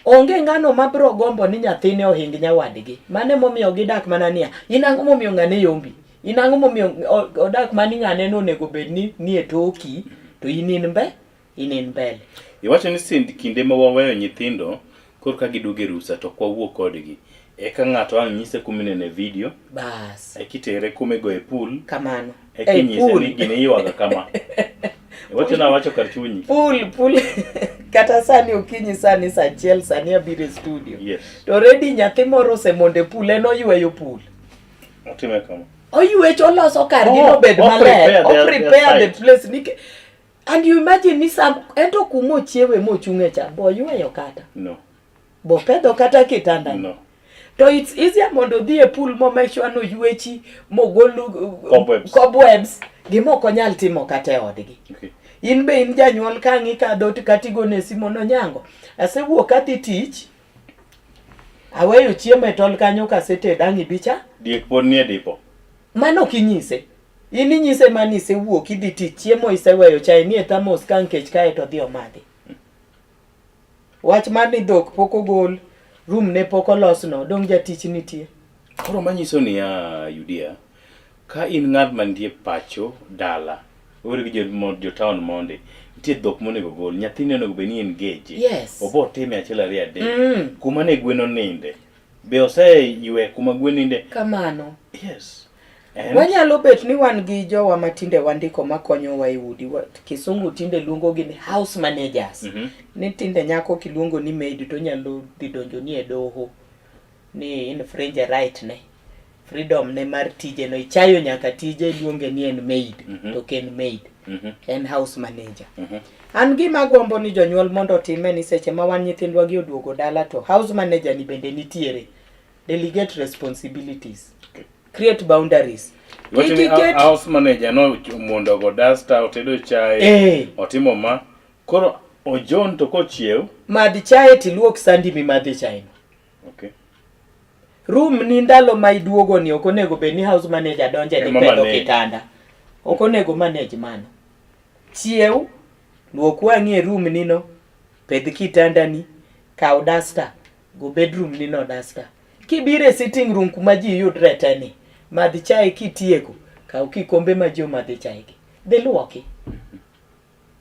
Onge ngano mabro gombo ni nyathine ohingi nyawadgi. Mane momiyo gidak mana niya, inang'o momiyo ng'ane yombi. Inang'o momiyo odak mani ng'ane no nego bedni ni e toki to inin mbele. Iwacho ni kinde ma waweyo nyithindo kor ka giduoge rusa to kwa wuok kodgi. Eka ng'ato ang' nyise kuminene video. Bas. Ekitere kumego e pool. Kamano. Ekinyise ni gine yuaga kama. Iwacho na wacho kar chunyi. Pool. Kata sani okinyi sani sa chiel sani abire studio. Yes. To already nyathi moro semonde pool eno yueyo pool. Otime kama. Oyuecho loso kargi no bed maler. Prepare the place. And you imagine ni ento kumo chiewe mochunge cha bo yueyo kata. No. Bo pedho kata kitanda. No. So it's easier mondo dhi e pool mo make sure no yuechi mo golu cobwebs. Gimo konyal timo kata odgi. Okay. In be in janyuol ka ng'i ka dhot katigone simo no nyango. Asewuok kadhi tich. Aweyo chiemo e tol kanyo kasetedo ang' ibicha. Diek pod nie dipo. Mano kinyise. In inyise mani isewuok idhi tich chiemo iseweyo chai nie thamos ka nkech kae to dhi omadhi. Wach mar ni dhok pok ogol, room ne pok olosno, dong jatich nitie. Koro manyiso ni Yudia, ka in ng'at mantie pacho dala, ore gi jo town monde, nitie dhok monego gol, nyathini onego be ni engage. Yes. Obo time achiel ariyo adek. Kuma ne gweno ninde. Be oseywe kuma gwen ninde. Kamano. Yes. Wanyalo bet ni wan gi jowa matinde wandiko makonyowa e udi. Kisungu tinde luongo gi ni house managers. Ni tinde nyako kiluongo ni maid to nyalo dhi donjo ni e doho. Ni infringe right ne. Freedom ne mar tije no. Ichayo nyaka tije luonge ni en maid. To ken maid. En house manager. An gima gombo ni jonyuol mondo time ni seche ma wan nyithindwa gi oduogo dala to house manager ni bende nitiere. Delegate responsibilities. Create boundaries. House manager no mondo go duster otedo chai otimo ma koro ojon to kochiew madhi chai tiluok sandi mi madhi chai. Okay. Room ni ndalo ma iduogo ni okonego be ni house manager donje ni pedo kitanda. Okonego manage mano. Chiew luok wangi e room ni no pedh kitanda ni kaw duster go bedroom ni no duster. Kibire sitting room kuma ji yudre tani madhi chai kitieko kaw kikombe ma jo madhi chai gi dhi luoki.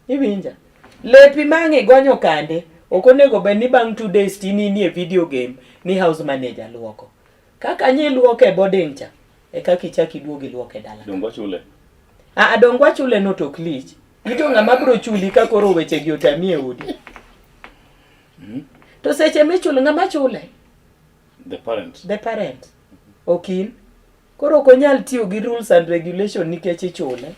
Iwinja lepi mang'e gonyo kande okonego be ni bang 2 days tini ni e video game ni house manager luoko kaka nyi luoke boarding cha e kaka ichaki duogi luoke dala dongo chule dongwa chule no to klich ito ng'ama bro chuli ka koro weche gi otamie udi. To seche michul ng'ama chule the parent. Okin koro konyal tiyo gi rules and regulation nikech ichule.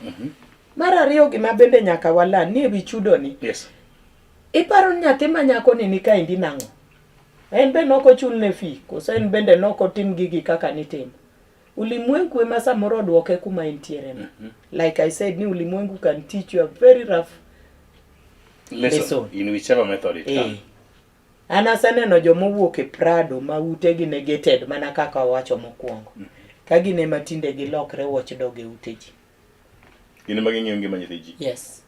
Mar ariyo gima bende nyaka wala ni wi chudo ni. Yes. Iparo nyathi ma nyako ni ka indi nango. En be noko chulne fee koso en bende noko tim gigi kaka nitim. Ulimwengu ema samoro duoke kuma entiere. Like I said ni ulimwengu can teach you a very rough lesson in whichever method it comes. Anasaneno jomowuok e Prado ma utegi negated mana kaka wacho mokwongo. Ka gine matinde gi lokre watchdog e uteji. Gine maging'iyo ngima nyithiji. Yes.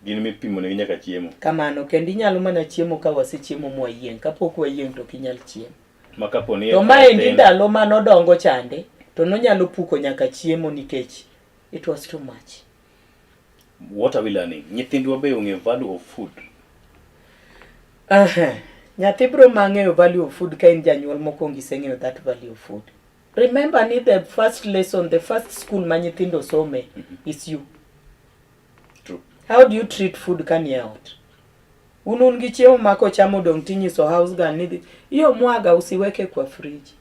Gine mipimo ne nyaka chiemo. Kamano kendi nyalo mana chiemo ka wasichiemo mwayieng kapok wayieng to kinyal chiemo. Makaponi to ma endi ndalo manodongo chande to nonyalo puko nyaka chiemo nikech it was too much. What are we learning? Nyithindwa be ong'e value of food. Nyathi bro mang'eyo value of food ka in janyuol mokwongo iseng'eyo that value of food. Remember ni the first lesson, the first school ma nyithindo some is you. True. How do you treat food ka ni out? Unun gi chiemo mako chamo dong tinyiso house girl ni iyo mwaga usiweke kwa fridge.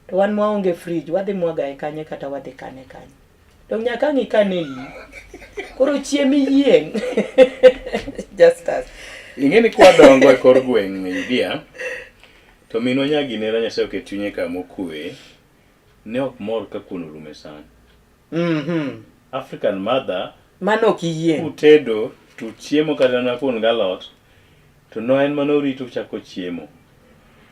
To wan mwaonge fridge wadhi mwaga e kanye kata wadhi kane kanye. Dong nyaka ng'i kane yi. Koro chiemi yieng. Just as Ingeni kwa dongo e kor gweng' Yudia, to minwa nyagi nera Nyasaye oket chunye kama okwe, ne ok mor ka kuon orume san. African mother mano kiyieng. Utedo to chiemo kata na kuon galot, to no en mano rito chako chiemo.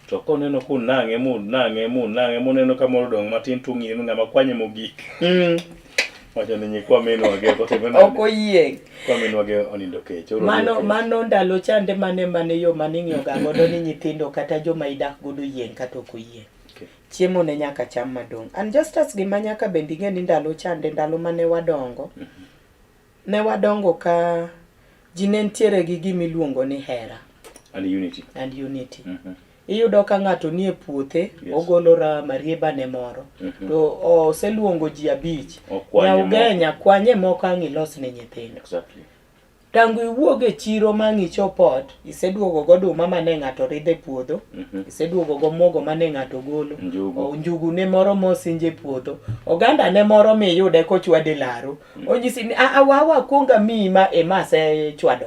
To koneno kun nang'e neno ka moro dong matin tung'i ng'ama kwanye mogik. Wacho ni nyikwa meno wage kotemena. Okoyieng. Kwa meno wage onindo kech. Mano ndalo chande mane yo maning'yo ga godo ni nyithindo kata joma idak godo yieng kata okoyieng. Okay. Chiemo ne nyaka cham madong. And just as gima nyaka bende ing'e ni ndalo chande ndalo mane wadongo. Ne wadongo ka ji ne ntiere gi gimiluongo ni hera. And unity. Iyudo ka ng'ato nie puothe, ogolo marieba ne moro. To oseluongo ji abich. Nyaugenya kwanye moko ang' ilos ne nyithindo. Exactly. Tangu iwuog e chiro mang'ichopot, iseduogo go oduma mane ng'ato ridho e puodho, iseduogo go mogo mane ng'ato golo, njugu ne moro mosinje puodho, oganda ne moro miyude kochwade laro, onyisi ni wawa kuonga mima emase chwado,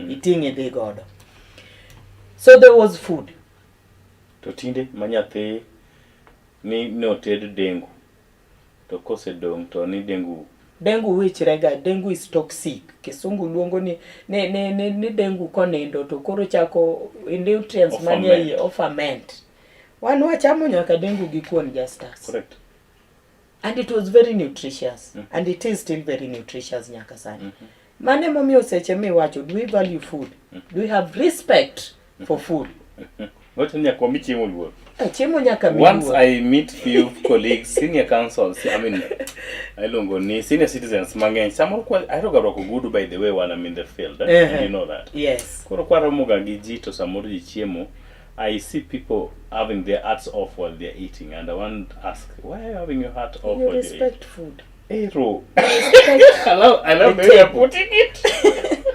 iting'e dhi godo. So there was food. To tinde manyathi ni noted dengu, to kose dong to ni dengu dengu wichrega, dengu is toxic. Kisungu luongo ni dengu konindo to koro chako nutrients manie o ferment. Wan wachamo nyaka dengu gi kuon Justus. Correct. And it was very nutritious. And it is still very nutritious nyaka sani. Mane momiyo seche miwacho, do we value food? Do we have respect for food? What in your committee will work? Chiemo nyaka mi. Once I meet few colleagues, senior councils, I mean, I don't go ni senior citizens mangeny. Some I don't go good by the way when I'm in the field. And you know that. Yes. Koro kwara muga giji to samuru chiemo. I see people having their hats off while they're eating, and I want to ask, why are you having your hat off You while you're respect eating? food. Hey, Ro. Respect I love the way you're putting it.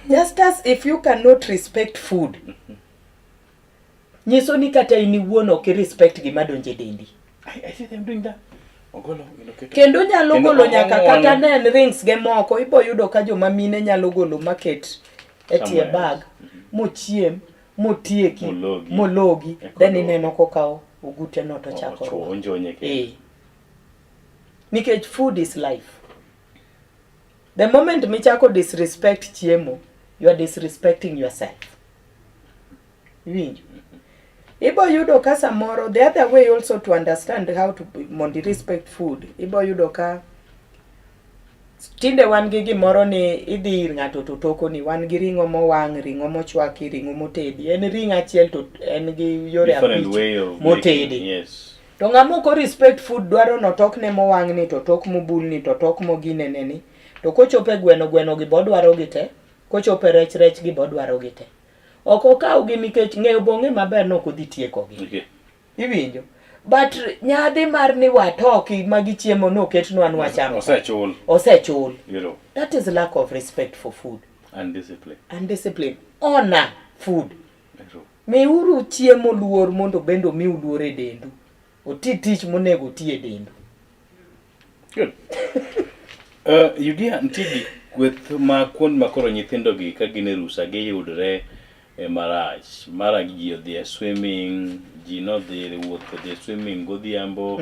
just as if you cannot respect food. Nyiso ni kata ini wuon ok respect gima donje dendi. I see them doing that. Ogolo, Kendo nyalo golo nyaka kata nen rings ge moko ibo yudo ka joma mine nyalo golo market etie bag mochiem motieki mologi then ineno kokao ugute no to chako nikech food is life. The moment michako disrespect chiemo, you are disrespecting yourself. Winjo. Ibo yudo ka samoro, the other way also to understand how to respect food. Ibo yudo ka tinde wan gi gimoro ni idhi ir ng'ato to toko ni wan gi ringo mowang', ringo mochwaki, ringo motedi. En ring achiel to en gi yore abich motedi. Yes. To ng'amo ko respect food dwaro no tok ne mowang' ni to tok mobul ni to tok mogine ni. To kochope gweno gi bodwaro gite, kochope rech gi bodwaro gite. Oko kaw gi nikech ng'eyo bonge maber no kodhi tieko gi. Okay. Iwinjo. But nyadhi mar ni watoki magi chiemo no ketno an wachamo. Osechul. You know. That is lack of respect for food. And discipline. Honor food. Miuru chiemo luor mondo bendo mi uluor e dendu. Oti tich monego ti e dendu. Good. You dia ntigi with ma kuond makoro nyithindo gi ka gine rusa ge yudre marach mara gi odhi swimming ji no dhi wuotho dhi swimming godhiambo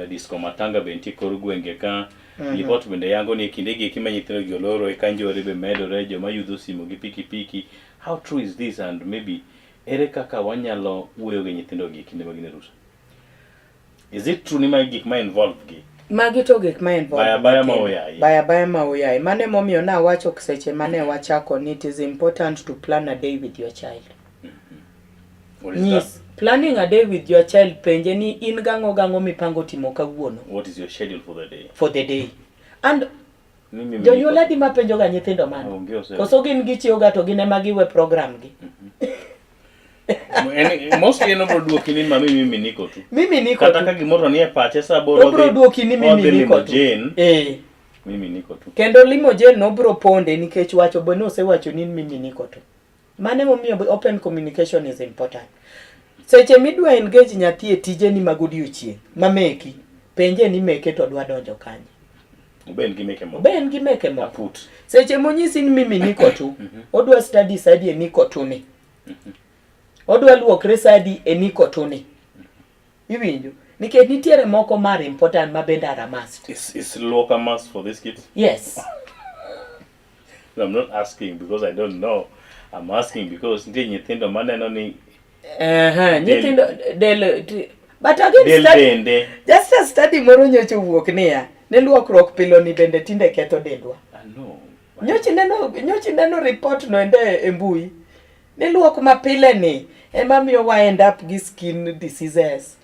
disco matanga benti kor gwenge ka report bende yango ni kinde gi kima nyithindo gi oloro e kanjore be medore joma yudho simo gi pikipiki. How true is this, and maybe ere kaka wanyalo wuoyo gi nyithindo gi kinde magine rusa? Is it true ni magi gik ma involved gi? Magi to gik ma involved. Baya maoyaye. Mane momiyo na wacho seche mane wachako ni it is important to plan a day with your child. What is that? Planning a day with your child penje ni in gango mipango timo kawuono. What is your schedule for the day? For the day. And jonyuol adi ma penjo ga nyithindo mano. Koso gin gichiwoga to gin ema giwe program gi. Mostly no produki ni mimi niko tu. Mimi niko tu. Kata gimoro ni e pache sa boro produki ni mimi niko tu. Mimi niko tu. Kendo limogen no bro ponde nikech wacho beno osewacho ni mimi niko tu. Mane momiyo open communication is important. Seche midwa engage nyathi e tije ni magodiochieng' mameki penje ni meke to dwa donjo kanye. Ben gi meke mo. Aput. Seche monyisi ni mimi niko tu, odwa study sadi e niko tu ni. Odwa luokre sadi e niko tu ni. Iwinjo? Nikech nitiere moko mar important ma bende are must. Is local must for these kids? Yes. No, I'm not asking because I don't know. I'm asking because nyithindo maneno ni nyithindo but again just a study moro nyocho wuok niya ne luokruok pilo ni bende tinde ketho dendwa. No. Nyochi neno report no ende e mbui. Ne luok mapile ni ema miyo wa end up gi skin diseases.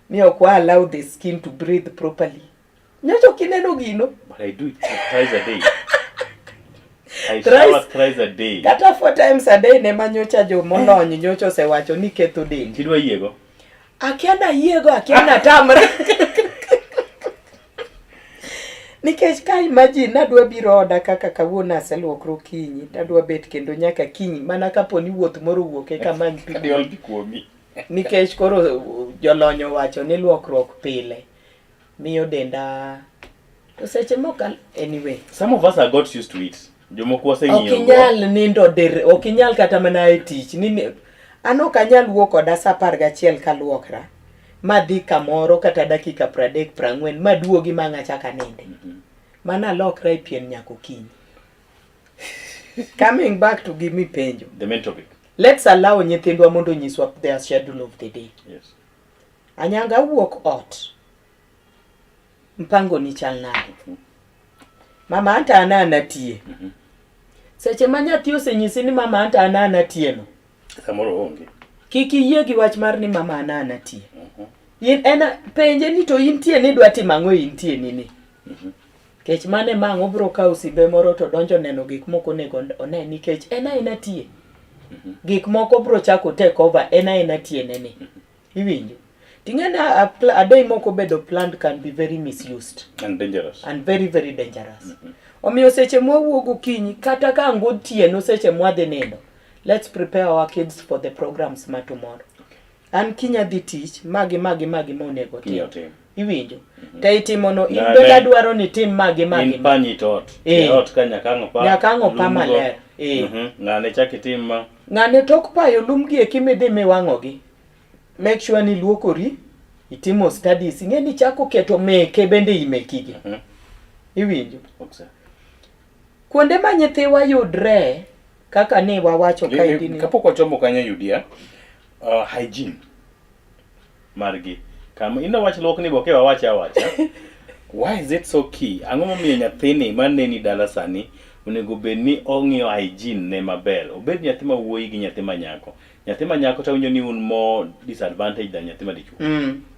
Ni ok wa allow the skin to breathe properly. Nyocho kineno gino. But I do it twice a day. I shower thrice a day. Kata 4 times a day ne manyocha jo molony nyocho sewacho ni ketho dendi. Kidwa yiego? Akiana tamre. Nikech ka imagine nadwa biro oda kaka kawuono aseluokro kinyi, tadwa bet kendo nyaka kinyi mana kapo ni wuoth moro wuoke kama diol gi kuomi. Nikech koro jolonyo wacho ni luokruok pile miyo denda to seche mokal anyway. Some of us are got used to it. Jomoko waseng'iyo. Okinyal nindo okinyal kata mana e tich ni an ok anyal wuok oda sa 11 kaluokra madhi kamoro kata dakika 30-40 maduogi mang'achaka ninde. Mana lokra pien nyako kiny. Coming back to give me penjo. The main topic. Let's allow nyithindwa mondo nyiswa their schedule of the day. Yes. Anyanga wuok ot. Mpango ni chal nade. Mama anta anana tie. Seche ma nyathi osenyisi ni mama anta anana tie no. Samoro onge. Kiki yie gi wach mar ni mama anana tie. In ena penje ni to intie ni dwa timo ang'o intie nini. Kech mane mango bro ka usibe moro to donjo neno gik moko nego one nikech ena tie. Gik moko bro chako take over ena tie nene. Iwinjo. Tingena a day moko bedo planned can be very misused And dangerous. and very very dangerous. Omiyo seche mwuogo kinyi kata ka ngod tie no seche mwadhe neno. Let's prepare our kids for the programs ma tomorrow. An kinya dhi tich magi monego tim. Iwinjo. Te itimono in bega dwaro ni tim magi. In panyi tot. Ot ka nyakang'o pa maler. Ng'ane chaki tim ma. Ng'ane tok payo lumgi e kimidhi miwang'ogi. Make sure ni luokori, itimo studies, ing'eni chako keto meke bende imekigi. Iwinjo. Kuonde ma nyithiwa yudre kaka ne wawacho kaindi ni. Kapok wachomo kanyo yudia, hygiene margi. Kama ina wach lok ni boke wawacha. Why is it so key? Ang'o momiyo nyathini maneni dala sani onego bed ni ong'iyo hygiene ne maber. Obed nyathi ma wuoyi gi nyathi ma nyako. Nyathi ma nyako tawinjo ni un more disadvantage than nyathi ma dichuo.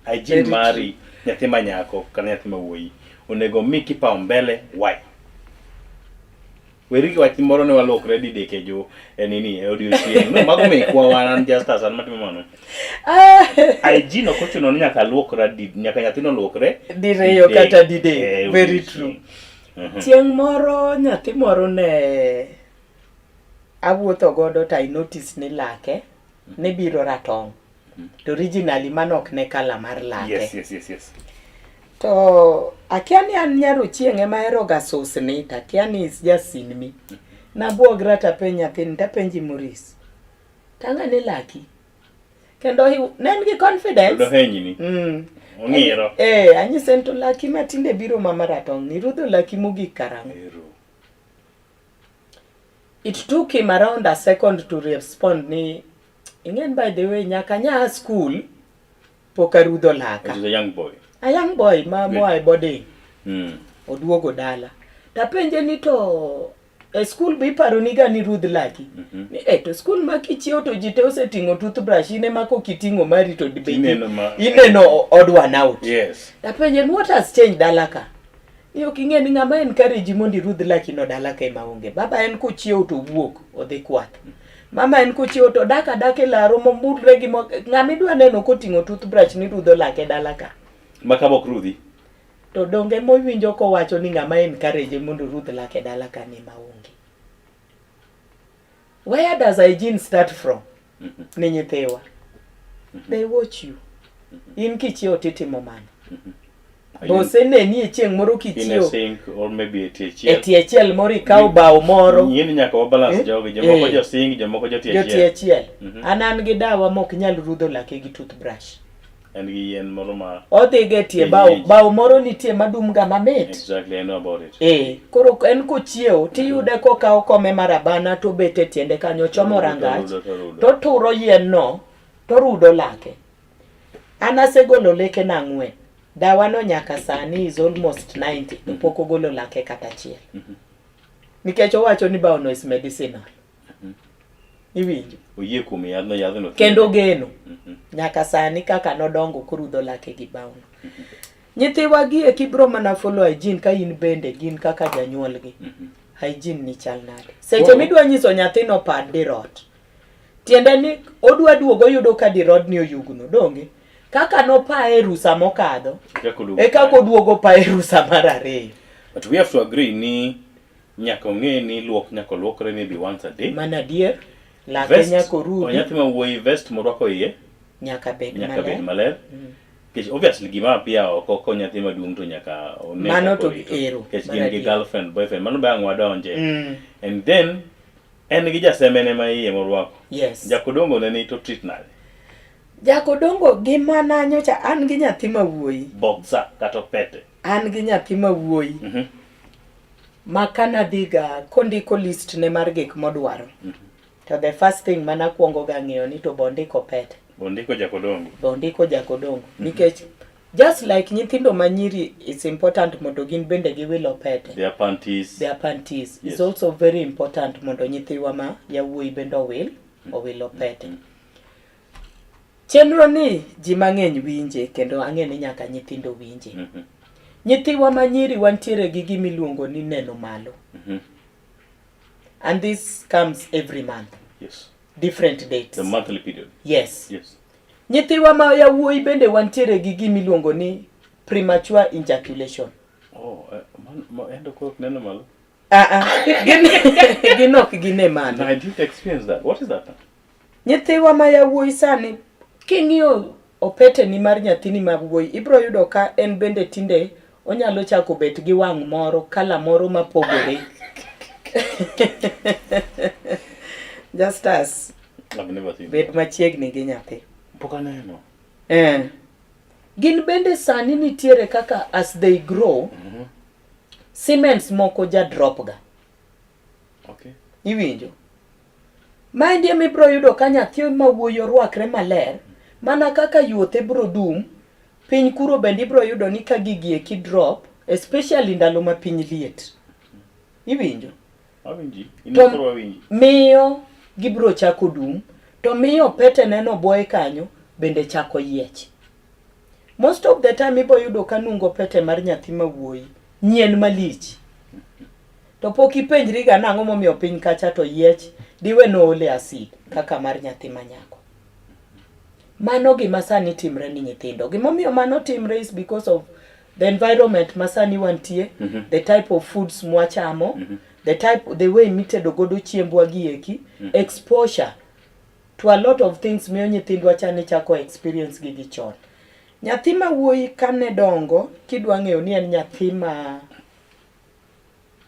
Hygiene mari nyathi ma nyako kana nyathi ma wuoyi onego mi kipaumbele why? Weri wach moro ne walokre dideke jo nini e odiochieng. No mago me kwa wan just as an matimo mano. Hygiene okochuno ni nyaka luokra nyaka nyathino luokre direyo kata dide. Very true. Chieng' moro nyathi moro ne awuotho godo to I notice ni lake ne biro ratong'. To originally manok ne kala mar lake. Yes. To akia ni an nyaro chieng' ema ero ga susni to akia ni is just seen me. Nabuogra ta penja thin ta penji Maurice. Tanga ni laki. Kendo nen gi confidence. Do henyini. Ongiro. Anyisen to laki matinde biro mama ratong' ni rudho laki mogik karang'o. It took him around a second to respond ni ingen by the way nyaka nya school poka rudho laka. He's a young boy. A young boy moa e boarding. Oduogo dala. Tapenje ni to e school bi paro ni ga ni rudh laki. To school ma kichio to jite oseting'o toothbrush ine mako kiting'o mari to dibedi. Ineno odd one out. Yes. Tapenje what has changed dala ka? Yo kinge ni ngama encourage mondi rudh laki no dala ka maonge. Baba en kuchio to wuok odhi kwath. Mama en kuchio to daka laro mombudre gi ngami dwa neno koting'o toothbrush ni rudho lake dala ka. Makabok rudhi. To donge mowinjo ko wacho ni ngama encourage mondo rudh lake dala ka ni maonge. Where does hygiene start from? Ni nyithiwa. They watch you. In kichio titimo mana. Bose neni e chieng' moro kichio. In a sink or maybe a tie chiel moro ikaw bao moro. Yini nyaka wa balance jogi jomoko jo sink jomoko jo tie chiel. An gi dawa mok nyal rudho lake gi toothbrush. And yen moro ma odhi getie bao moro nitie madum ga mamit. Exactly, I know about it. Koro en kochiew tiyude kokaw kome marabana to bete tiende kanyo chomo rangach to turo yien no to rudo lake. Anasegolo leke na 4. Dawa no nyaka sani is almost 90 to poko golo lake kata chiel. Nikech owacho ni bao no is medicinal. Iwinjo. Oye kuom yadho no. Kendo geno. Nyaka sani kaka nodongo kurudho lake gi bao no. Nyithiwa gi e kibro mana follow hygiene ka in bende gin kaka janyuol gi. Hygiene ni chal nade. Seche midwa nyiso nyathino pad dirot. Tiende ni odwa duogo yudo ka dirod ni oyugno donge. Kaka no pa e rusa mokadho. Kako duogo pa e rusa mar ariyo. But we have to agree ni nyaka ong'e ni nyaka luokre maybe once a day. Mana dier. Lake nyako rudi. Onyathi ma wuoyi vest morwako iye. Nyaka bed maler. Kech obviously gima pia oko nyathi maduong' to nyaka one. Mano to ero. Kech gin gi girlfriend, boyfriend. Mano bang' wadonje. And then en gi jasemene ma iye morwako. Yes. Jakodongo ne ni to treat nade. Jakodongo gimana nyocha an gi nyathi mawuoyi. Boxer kata pete. An gi nyathi mawuoyi. Ma kanadhiga kondiko list ne mar gik modwaro. To the first thing mana kuongo ga ng'eyo ni to bondiko pete. Bondiko jakodongo. Bondiko jakodongo. Nikech just like nyithindo manyiri, it's important mondo gin bende giwilo pete. Their panties. Their panties. Yes. It's also very important mondo nyithiwa ma yawuoyi bende owilo pete. Chenro ni ji mang'eny winje kendo ang'e ni nyaka nyithindo winje. Nyithiwa manyiri wantiere gi gimiluongo ni neno malo. And this comes every month. Yes. Different dates. The monthly period. Yes. Yes. Nyithiwa ma yawuoyi bende wantiere gi gimiluongo ni premature ejaculation. Oh, endo ko neno malo. Ginok gine malo. No, I didn't experience that. What is that? Nyithiwa ma yawuoyi sani king'iyo opete ni mar nyathini mawuoyi ibro yudo ka en bende tinde onyalo chako bet gi wang' moro kala moro mapogore. Just as I've never seen bet machiegni gi nyathi. Poka neno. Gin bende sani nitiere kaka as they grow, Siemens moko ja drop ga. Okay. Iwinjo. Maindie mibro yudo ka nyathi mawuoyi orwakre maler, mana kaka yuothe bro dum, piny kuro bende ibro yudo ni ka gigie ki drop, especially ndalo ma piny liet. Iwinjo. Awinji. Inokoro awinji. Miyo gibro chako dum, to miyo pete neno boy kanyo bende chako yiech. Most of the time ibo yudo ka nungo pete mar nyathi mawuoyi nyien malich. To pok ipenjri ga nang'o momiyo piny kacha to yiech diwe no ole acid kaka mar nyathi manyako. Mano gima sani timre ni nyithindo. Gimomiyo mano timre is because of the environment masani wantie, the type of foods mwachamo, the way mitedo godo chiembwa gieki, exposure to a lot of things miyo nyithindwa chane chako experience gigi chon. Nyathi mawuoyi kane dongo kidwa ng'eyo ni en nyathi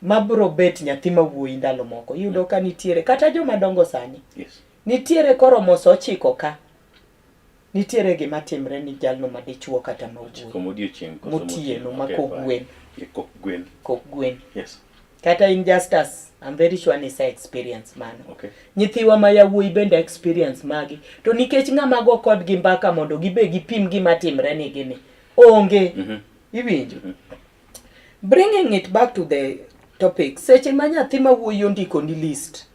mabro bet nyathi mawuoyi ndalo moko. Yudo ka nitiere kata joma dongo sani. Yes. Nitiere koromoso 9 ka. Nitiere gima timre ni jalno madichuo kata mawuoyi. Komodiochieng' Motieno makok gwen. Kok gwen. Yes. Kata injustice, I'm very sure ni sa experience mano. Okay. Nyithiwa ma yawuoyi bende experience magi. To nikech ng'ama go kod gi mbaka mondo gibe gipim gima timre ni gini. Onge. Iwinjo. Bringing it back to the topic. Seche ma nyathi mawuoyi ondiko ni list.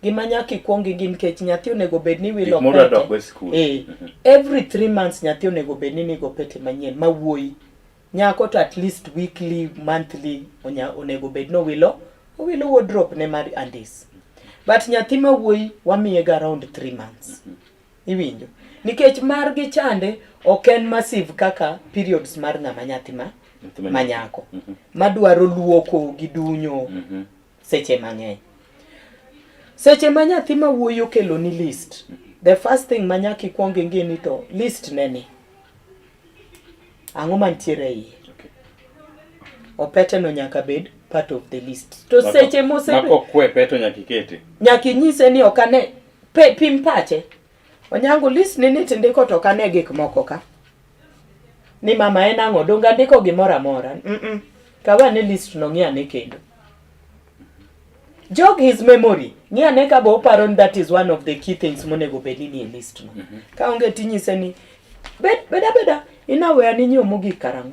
Gima nyaka ikuongi gin nikech nyathi onego bed ni wilo pete. Every 3 months nyathi onego bed ni nigo pete manyien mawuoyi. Nyako to at least weekly, monthly onego bed no wilo wardrobe ne mar andis. But nyathi mawuoyi wamiye ga around 3 months. Iwinjo. Nikech mar gi chande oken massive kaka periods mar ng'ama nyathi manyako. Madwaro luoko gi dunyo seche mang'eny. Seche ma nyathi mawuoyi okelo ni list. The first thing manyaki kuonge ngeni to list neni. Ang'o mantiere iye. Okay. Opete no nyaka bed part of the list. To seche mosebe mako kwe peto nyaki kete. Nyaki nyise ni okane pim pache. Onyango list ni tindiko to kane gik moko ka. Ni mama en ang'o donga ndiko gimora mora. Kawane list no ng'iane kendo. Jog his memory. Ng'iane ka bo paro that is one of the key things monego bedi ni list no. Ka onge tinyise ni beda inawe ani nyomo gi karang'o.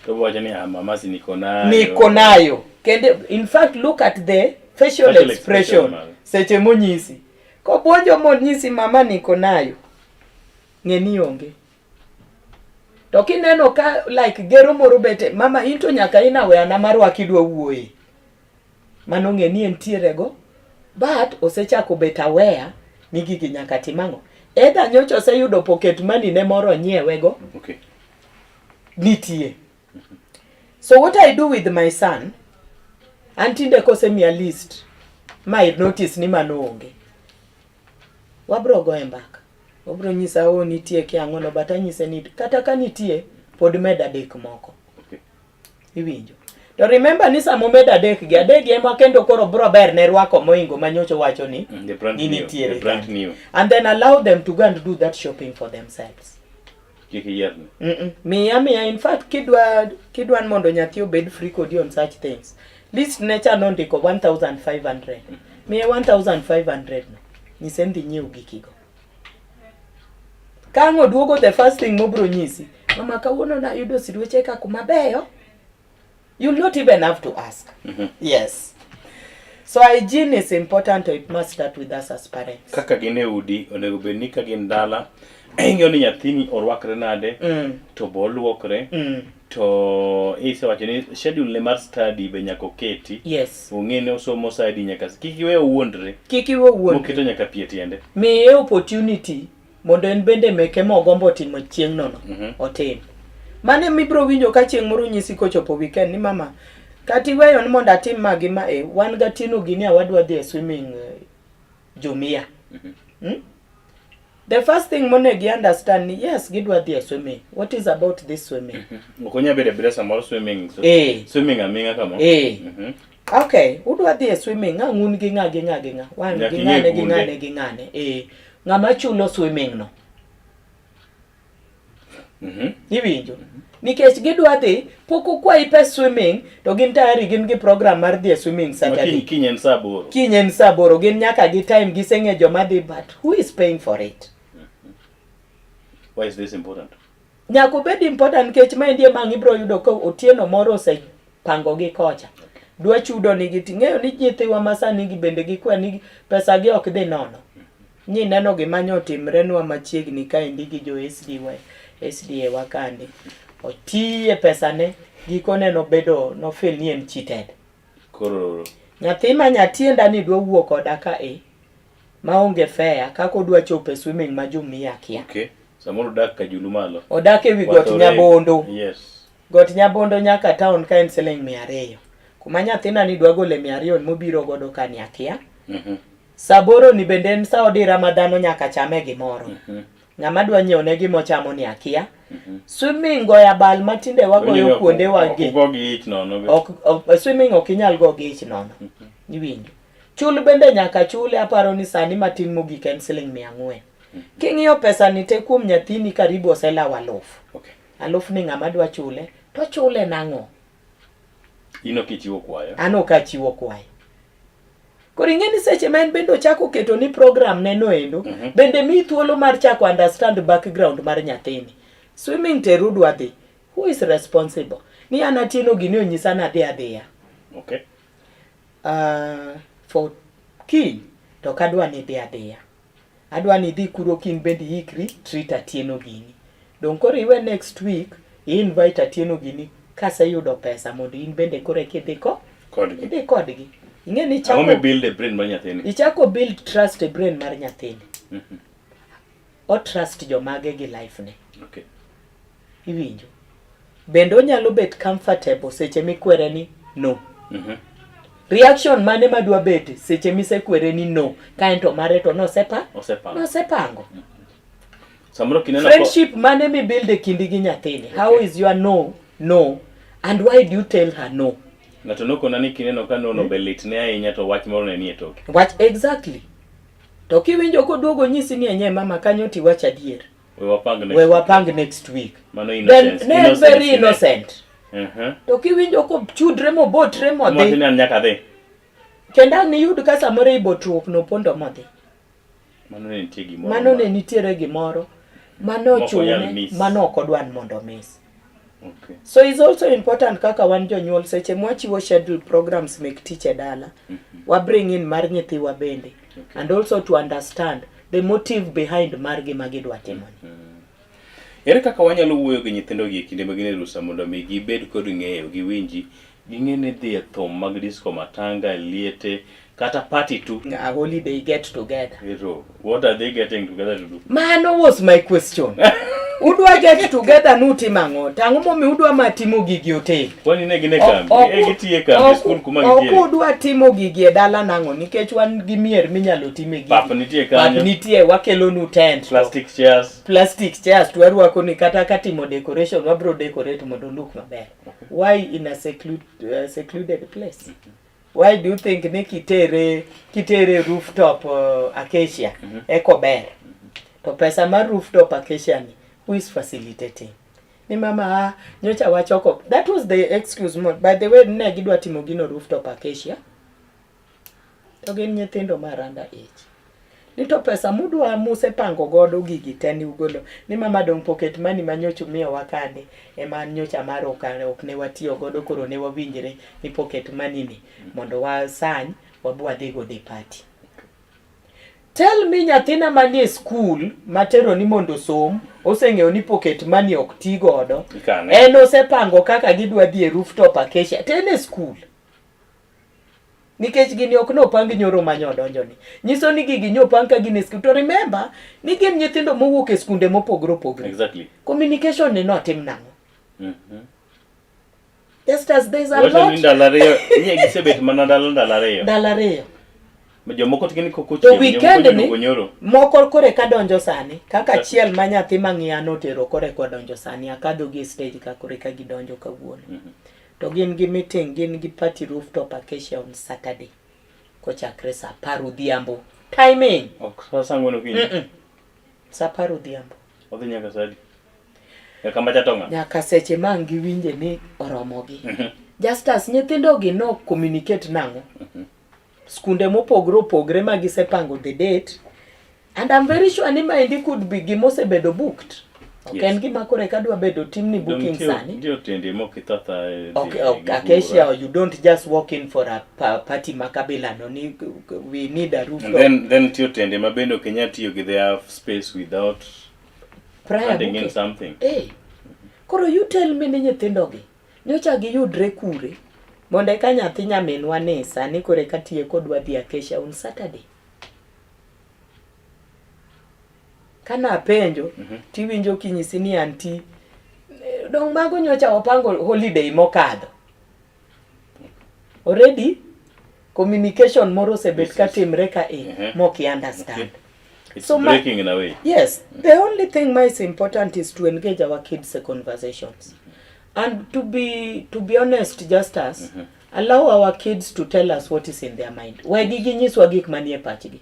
To wacha ni mama si niko nayo. Niko nayo. Kende in fact look at the facial expression. Seche monyisi. Ko puonjo monyisi mama niko nayo. Ng'eni onge. To kineno ka like gero moro bete mama into nyaka inawe ana marwa kidwa wuoyi. Mano ng'eni entiere go. But osechako bet aware ni gigi nyaka timang'o. Eda nyocho se yudo pocket money ne moro nyiewe go. Okay. Nitie. So what I do with my son, antinde kose mi a list, my notice ni mano onge. Wabro go mbaka. Wabro nyisa o nitie ki ang'ono but anyise ni kata ka nitie pod meda dek moko. Okay. Iwinjo. To remember ni sama omed adek gi ema kendo koro bro ber ne rwako moingo manyocho wacho ni The brand new. and then allow them to go and do that shopping for themselves. Kiki yerni. Miya in fact kidwan mondo nyathi obed free kodi on such things. List nature nondiko 1500. Miya 1500 no. Nyise ndi nyiew gikigo. Kango duogo the first thing mobro nyisi. Mama kawuono na yudo sidweche ka kuma beyo. You'll not even have to ask. Yes. So hygiene is important, it must start with us as parents. Kaka gine udi, onego bedni ka gin dala, ing'eyo ni nyathini orwakre nade, to boluokre, to isa wacho ni schedule ne mar study be nyaka oketi. Yes. Ong'e ni osomo side nyaka kik iwe owuondre. Moketo nyaka pie tiende. Miye opportunity mondo en bende meke mogombo timo chieng' nono otim. Mane mibro winjo ka chieng' moro nyisi kochopo weekend ni mama kati weyo ni mondo atim magi ma wan gatino gini awadwa dhi swimming Jumia. The first thing monegi understand ni yes gidwa dhi swimming. What is about this swimming? Okonya bede bede samoro swimming. So, swimming aminga kama. Okay, udwa dhi swimming ng'un gi ng'a. Wan gi ng'ane. Ng'ama chulo swimming no. Iwinjo. Nikech gidwa dhi poko kwa ipe swimming to gin tayari gin gi program mar dhi swimming Saturday. Kinyen saboro. Kinyen saboro gin nyaka gi time giseng'e joma dhi, but who is paying for it? Why is this important? Nyako bed important kech ma indie mang ibro yudo ko otieno moro ose pango gi kocha. Dwa chudo ni giting'eyo ni nyithiwa masani gi bende gi kwa ni pesa gi ok dhi nono. Nyi neno gimanyo timrenwa machiegni ka indi gi jo SDA wakande. Otiye pesane gikone no bedo no feel ni en cheated. Koro nyathi ma nyatienda ni dwa wuok koda ka maonge fare kako dwa chope swimming ma Jumia kia. Okay. Samoro dak ka julu malo. Odak ewi got Nyabondo. Yes. Got Nyabondo nyaka town ka en siling 200. Kuma nyathina ni dwa gole 200 mobiro godo ka ni akia. Saboro ni bende en sa odi Ramadhano nyaka chame gimoro. Ng'ama dwa nyiewo ne gimo chamo ni akia. Swimming go ya bal matinde wagoyo kuonde wagi. Go gi ich nono. Swimming okinyal go gi ich nono. Iwinjo. Chul bende nyaka chule aparo ni sani matin mogik en siling 400. King'iyo pesa ni te kuom nyathini karibu osela walofu. Okay. Alofu ni ng'ama dwa chule, to chule nang'o? Ino kichiwo kwayo. Ano kachiwo kwayo. Koringeni seche men bendo chako keto ni program neno endo, bende mi thuolo mar chako understand background mar nyathini. Swimming terudu adhi. Who is responsible? Ni anatieno gini onyisa na adhiya. Okay. For kin, to kadwa ni adhiya. Adwa ni dhi kuro kin bendi hikri, treat atieno gini. Don koro iwe next week, invite atieno gini, kase yudo pesa, mondo in bende kore kidhi kodgi. Idhi kodgi. Ing'e ni chako. Ome build a brain mar nyathini. Ichako build trust a brain mar nyathini. O trust jomage gi life ne. Okay. Iwinjo. Bende onyalo bet comfortable seche mikwere ni no. Reaction mane madwa bet seche misekwere ni no. Kaento mare to nosepango. Samoro kinena friendship mane mi build e kindi gi nyathini. Okay. How is your no and why do you tell her no? Ngato noko nani kineno ka nono belit ne ahinya to wach moro ne nie toke. Watch exactly. To kiwinjo ko duogo nyisi ni enye mama kanyo ti wach adier. We wapang next week. Mano innocent. Then very innocent. To kiwinjo ko chudre mo botre mo dhi. Mo tin nyaka dhi. Kenda ni yud ka samore ibotruok no pondo mo dhi. Mano ne nitie gimoro. Mano ne nitiere gimoro. Mano chune, mano kodwan mondo miss. Okay. So it's also important kaka wan jonyuol seche mwachiwo schedule programs mek teacher dala. Wa bring in mar nyithiwa bende. Okay. And also to understand the motive behind margi magidwa timo. Ere kaka wanyalo wuoyo gi nyithindo gi kinde ma gin e rusa mondo mi gibed kod ng'eyo gi winji ging'e ne dhi e thom mag disco matanga liete kata party to a holiday get together. What are they getting together to do? Man, was my question. udwa get together nutimang'o tang'o momi udwa matimo gigi otel kwani ne gine kambi gitiye kambi skul kuma gitiye udwa timo gigi e dala nang'o nikech wan gi mier minyalo time gigi pap nitie kanyo pap nitie wakelo nu tent plastic chairs to arwako ni kata katimo decoration wabro decorate mondo look maber why in a secluded place why do you think ne kitere rooftop acacia eko ber to pesa mar rooftop acacia ni who is facilitating ni mama nyocha wachoko that was the excuse more by the way ne gidwa timo gino rooftop acacia to gin nyithindo maranda age ni to pesa mudwa muse pango godo gigi teni ugolo ni mama dong pocket money manyochu miyo wakande ema nyocha maro ok ne watiyo godo koro ne wawinjire ni pocket money ni mondo wasany wabwa dhigo de party. Tell me nyathina manie school matero ni mondo som oseng'eyo ni pocket money ok ti godo en osepango kaka gidwa dhi e rooftop acacia tene school nikech gini ok no pangi nyoro manyodonjo ni nyiso ni gigi nyopang ka gine school to remember ni gin nyithindo mowuok e skunde mopogore exactly communication ni notim nang'o just as there is a lot nye gisebet mana dalareyo jomoko tikini kokochi to weekend ni moko kore ka donjo sani kaka chiel ma nyathi mang'iyano tero kore ko donjo sani akadho gi stage ka kore ka gidonjo kawuono to gin gi meeting gin gi party rooftop acacia on Saturday kochakre sa 10 odhiambo timing sasa ngono kinyi sa 10 odhiambo odhi nyaka sadi kama chatonga nyaka seche mangi winje ni oromogi just as nyithindo gi no communicate nang'o skunde mopogre ma gisepango the date and I'm very sure ni maendi could be gimose bedo booked okay en gima kore kadwa bedo team ni booking sani ndio tende mokitata okay acacia you don't just walk in for a party makabila no ni we need a roof and then tio tende mabendo Kenya tiyo gi they have space without prior booking something koro you tell me ni nyithindo gi nyocha gi yudre kure monde ka nyathi nyaminwa ne sani kore katie kodwa dhi acacia on Saturday kana penjo tiwinjo kinyisi ni anti dong mago nyocha wapango holiday mokadho already communication moro sebet katimre ka moki understand it's so breaking in a way yes the only thing most important is to engage our kids in conversations and to be honest just as allow our kids to tell us what is in their mind we ginyiswa gik manie pachgi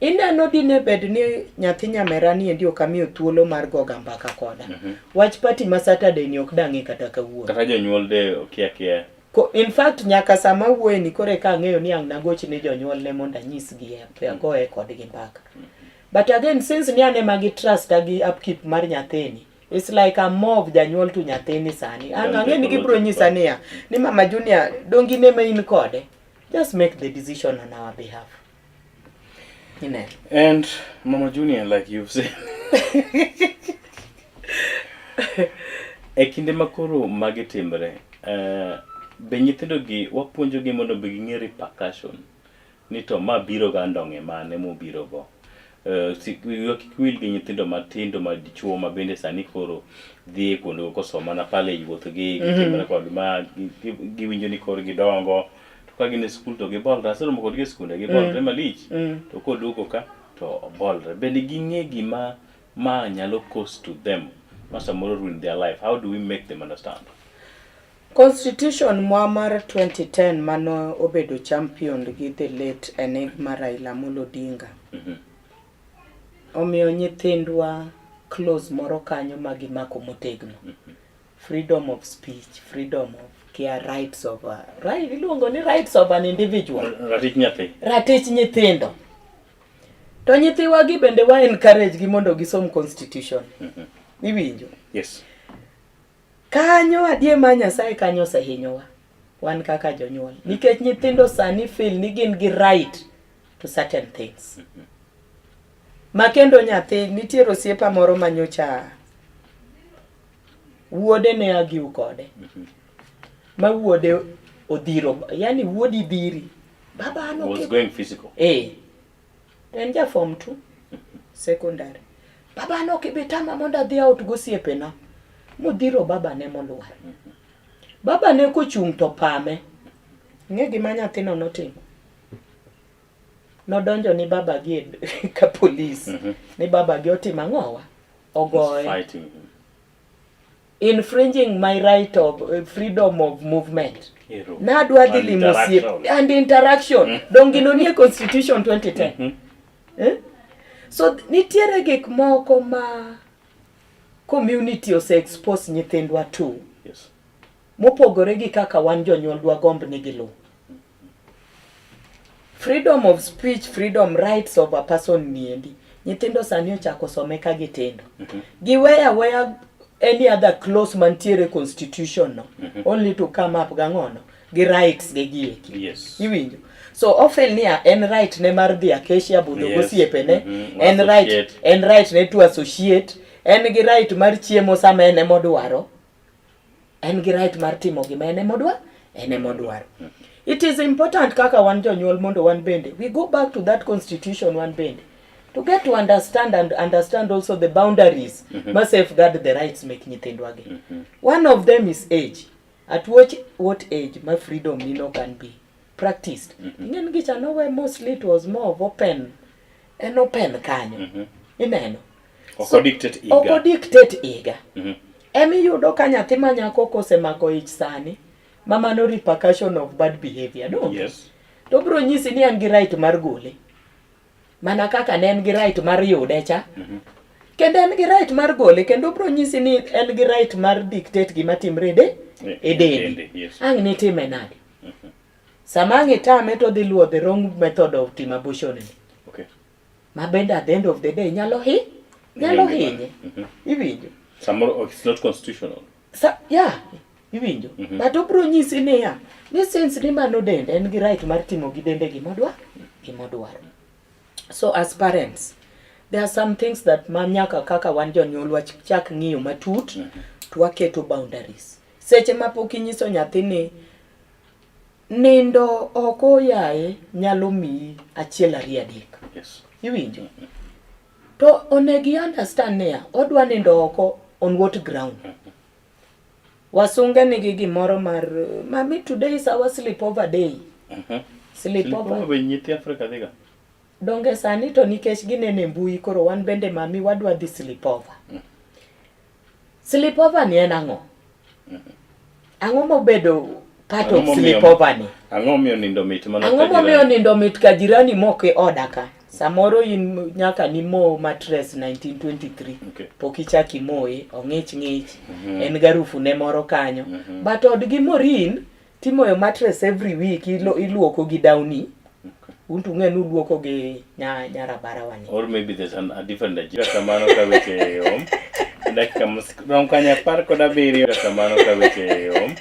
ineno dine bed ni nyathi nyamerani endi okamiyo thuolo mar goga mbaka koda watch party ma Saturday ni ok dangi kata kawuono kata jonyuol de okia in fact nyaka sama wuoye ni kore ka ng'eyo ni ang nagoch ni jonyuol ne mondo anyisgi e goye kodgi mbaka but again since ni ane magi trust agi upkeep mar nyathini it's like a mob janyuol to nyathini sani ang'e ni gibro nyisa niya ni mama Junior dongi ne main kode just make the decision on our behalf and Mama Junior like you've said ekinde makoro magitimbre be nyithindo gi wapuonjo gi mondo be ging'e repercussion ni to ma biro ga ndonge mane mo biro go kikwil gi nyithindo matindo ma dichuo ma bende sani koro dhi kondo ko soma na pale yuotho gi timbre kod ma giwinjo ni koro gidongo to ka gin e skul to gibolra sero mo kod gi skul gi bolre malich to koduoko ka to bolre bende ging'e gima ma nyalo cost to them ma samoro ruin their life. How do we make them understand? Constitution mar 2010 mano obedo champion gi the late Enigma Raila Amolo Odinga. Omiyo nyithindwa close moro kanyo magimako motegno. Freedom of speech, freedom of care, rights of right iluongo ni rights of an individual. Ratich nyithindo. To nyithiwa gi bende wa encourage gi mondo gisom constitution. Iwinjo? Yes. Kanyo adie ma Nyasaye kanyo sehinyowa wan kaka jonyuol nikech nyithindo sani feel ni gin gi right to certain things. Makendo nyathi nitiere osiepa moro manyocha wuode ne agiu kode. Ma wuode odhiro yani wuodi dhiri. Baba ano was going physical. En ja form 2 secondary. baba no kibitama mondo adhi out gosiepena. Modhiro baba ne moluar. Baba ne kochung' to pame. Ng'e gima nyathino notimo. Nodonjo ni baba gi ka police. Ni baba gi otimo ang'owa. Ogoye. Infringing my right of freedom of movement. Nadwa dhi limo osiep and interaction. Dongino nie Constitution 2010. So nitiere gik moko ma community ose expose nyithindwa to. Yes. Mopogore gi kaka wan jonyuol dwa gomb ni gilu. Freedom of speech, freedom rights of a person niendi. Nyithindo sani ochako some ka gitindo. Giweya weya any other clause mantiere constitution no. Only to come up gang'ono. Gi rights gi gieki. Yes. Iwinjo. So often niya en right ne mar dhi acacia budho gosiepene. En right ne to associate. En gi right mar chiemo sama ene modwaro. En gi right mar timo gima ene modwaro. It is important kaka wan jonyuol mondo wan bende we go back to that constitution wan bende to get to understand and understand also the boundaries must safeguard the rights make nyithindwa gi. One of them is age. At what age my freedom can be practiced. Ng'en gi chano where mostly it was more of open kanyo. Ineno. Oko dictate iga. Emi yudo ka nyathi ma nyako kosemako ich sani. Mama no repercussion of bad behavior, no? Yes. To bro nyisi ni an gi right mar gole. Mana kaka ne en gi right mar yude cha. Kendo en gi right mar gole, kendo bro nyisi ni en gi right mar dictate gima timre e dendi. Yes. Ang' ni time nade. Sama ang' itame to dhi luwo the wrong method of timo abortion. Okay. Ma bende at the end of the day nyalo hinye. Iwinjo. Samoro it's not constitutional. Yeah. Iwinjo. But obro nyisi niya, ni since ni mano dende en gi right mar timo gi dende gimodwaro. So as parents, there are some things that manyaka kaka wan jonyuol wachak ng'iyo matut to waketo boundaries. Seche ma pok inyiso nyathini nindo oko yae nyalo miyi achiel ariyo adek. Yes. Iwinjo. To onegi understand niya, odwa nindo oko on what ground? Wasunge nigi gimoro mar mami today is our sleepover day. Sleepover nyithi Afrika dhiga. Donge sani to nikech ginene mbui koro wan bende mami wadwa dhi sleepover. Sleepover ni en ang'o? Ang'o mobedo part of sleepover ni? Ang'o miyo nindo mit mana Ang'o momiyo nindo mit ka jirani moke odaka? Samoro in nyaka ni mo mattress 1923. Okay. Pokichaki moe, ong'ich en garufu ne moro kanyo. But odgi morin, timoyo mattress every week, iluoko gi downy. Untu ng'enu luoko gi nyarabara wani. Or maybe there's a different agenda. Kamano ka weche om. Dakika rom kanya par kod abiriyo. Kamano ka weche om.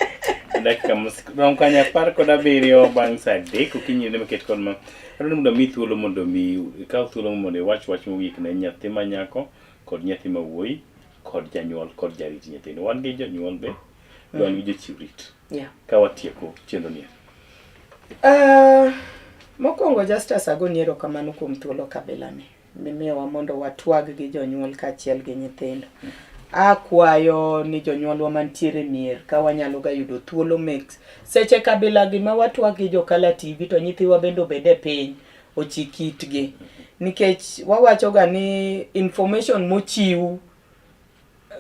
Dakika rom kanya par kod abiriyo bang' sa adek okinyi ne maket kod ma. Adwaro mondo mi thuolo mondo mi ikaw thuolo mondo wach mogik ne nyathi ma nyako kod nyathi ma wuoyi kod janyuol kod jarit nyithindo. Wan gi jonyuol be, wan gi jochiw rit. Yeah. Ka watieko chenro ni. Mokwongo Justus agoni erokamano kuom thuolo kabila ni. Mimiyowa mondo watwag gi jonyuol kaachiel gi nyithindo. Akwayo ni jonyuolwa mantiere mier ka wanyalo ga yudo thuolo mix seche kabila gi ma watwag gi Jokala TV to nyithiwa bende obede piny ochikitgi. Nikech wawacho ga ni information mochiw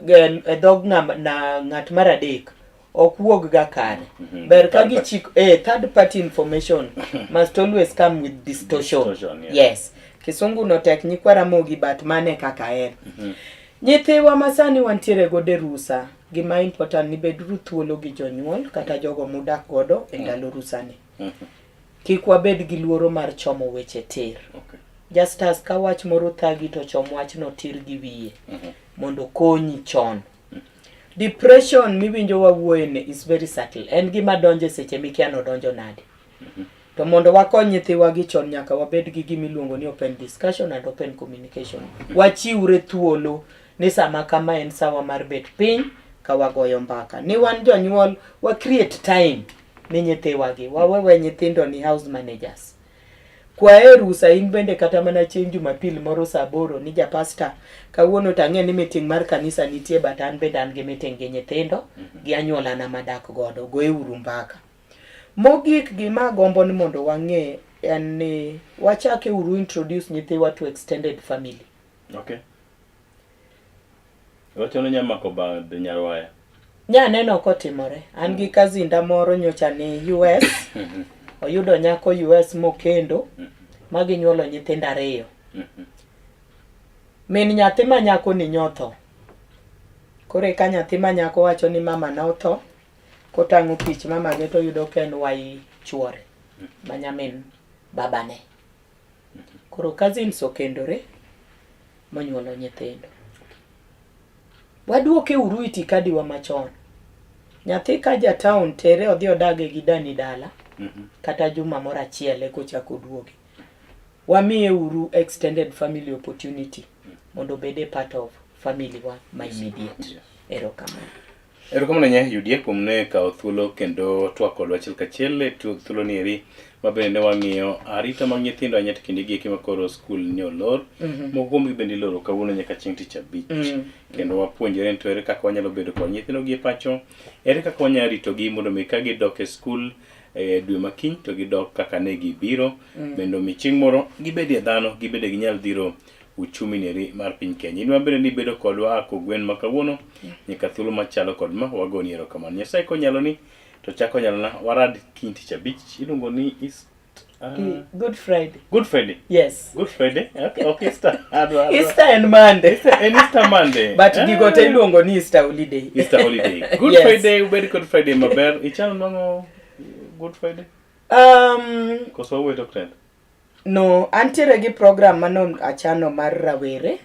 e dhog ng'at mar adek ok wuog ga kare. Ber ka gichik third party information must always come with distortion. Yes. Kisungu no tek nyikwara mogi but mane kaka en. Nyithiwa masani wantiere gode rusa. Gima important ni bedru thuolo gi jonyuol kata jogo mudak godo e ndalo rusani. Kik wabed gi luoro mar chomo weche tir. Justus ka wach moro thagi to chom wach no tir gi wiye. Mondo konyi chon. Depression miwinjo wawuoyene is very subtle. En gima donje seche mikiano donjo nade. To mondo wakony nyithiwa gi chon nyaka wabed gi gimiluongo ni open discussion and open communication. Wachiwre thuolo ni sama kama en sawa mar bet piny ka wagoyo mbaka. Ni wan jonyuol wa create time ni nyithiwa gi. Wawewe nyithindo ni house managers. kwae rusa in bende kata mana chieng' Jumapil moro saa 8 ni ja pastor kawuono tang'e ni meeting mar kanisa nitie but an bende an gi meeting gi nyithindo gi anyuola na madak godo goe uru mbaka. Mogik gima gombo ni mondo wang'e en ni wachake uru introduce nyithiwa to extended family. Okay. Wachono nyamako bad Nyarwaya. Nyaneno kotimore. An gi kazinda moro nyocha ni US. Oyudo nyako US mokendo magi nyuolo nyithindo 2. Min nyathi ma nyako ni nyotho. Kore ka nyathi ma nyako wacho ni mama na otho, kotang'o pich mama ge to yudo ken wai chuore manyamin babane. Koro cousins okendore monyuolo nyithindo. Waduoke uru itikadi wa machon. Nyathi ka ja town tere odhi odage gi dani dala. Kata juma moro achiel kochako duoge. Wamiye uru extended family opportunity mondo bede part of family wa my immediate. Erokamano nya yudie kuom ne kawo thuolo kendo twako achiel kachiel thuolo ni eri mabende wang'iyo arita mag nyithindo anyat kinde gi kima koro skul ni olor moko mi bende loro kawuono nyaka chieng' tich abich kendo wapuonjore to ere kaka wanyalo bedo kod nyithindo gi pacho, ere kaka wanyalo rito gi mondo mi ka gidok e skul dwe makiny to gidok kaka ne gibiro bendo mi chieng' moro gibedie dhano gibede ginyal dhiro uchumi neri mar piny Kenya. Inwa bende ni bedo kodwa kogwen makawuono nyaka thuolo machalo kod ma wagoni erokamano. Nyasaye konyalo ni to chako nyalo na warad kiny tich abich iluongo ni Good Friday. Good Friday. Yes. Good Friday. Okay, Easter. Easter and Monday. Easter Monday. But gigo te iluongo ni Easter holiday. Easter holiday. Good Yes. Friday, ubed Good Friday maber. Ichano nongo Good Friday. Koso we doctor. No, antiere gi program manon achano mar rawere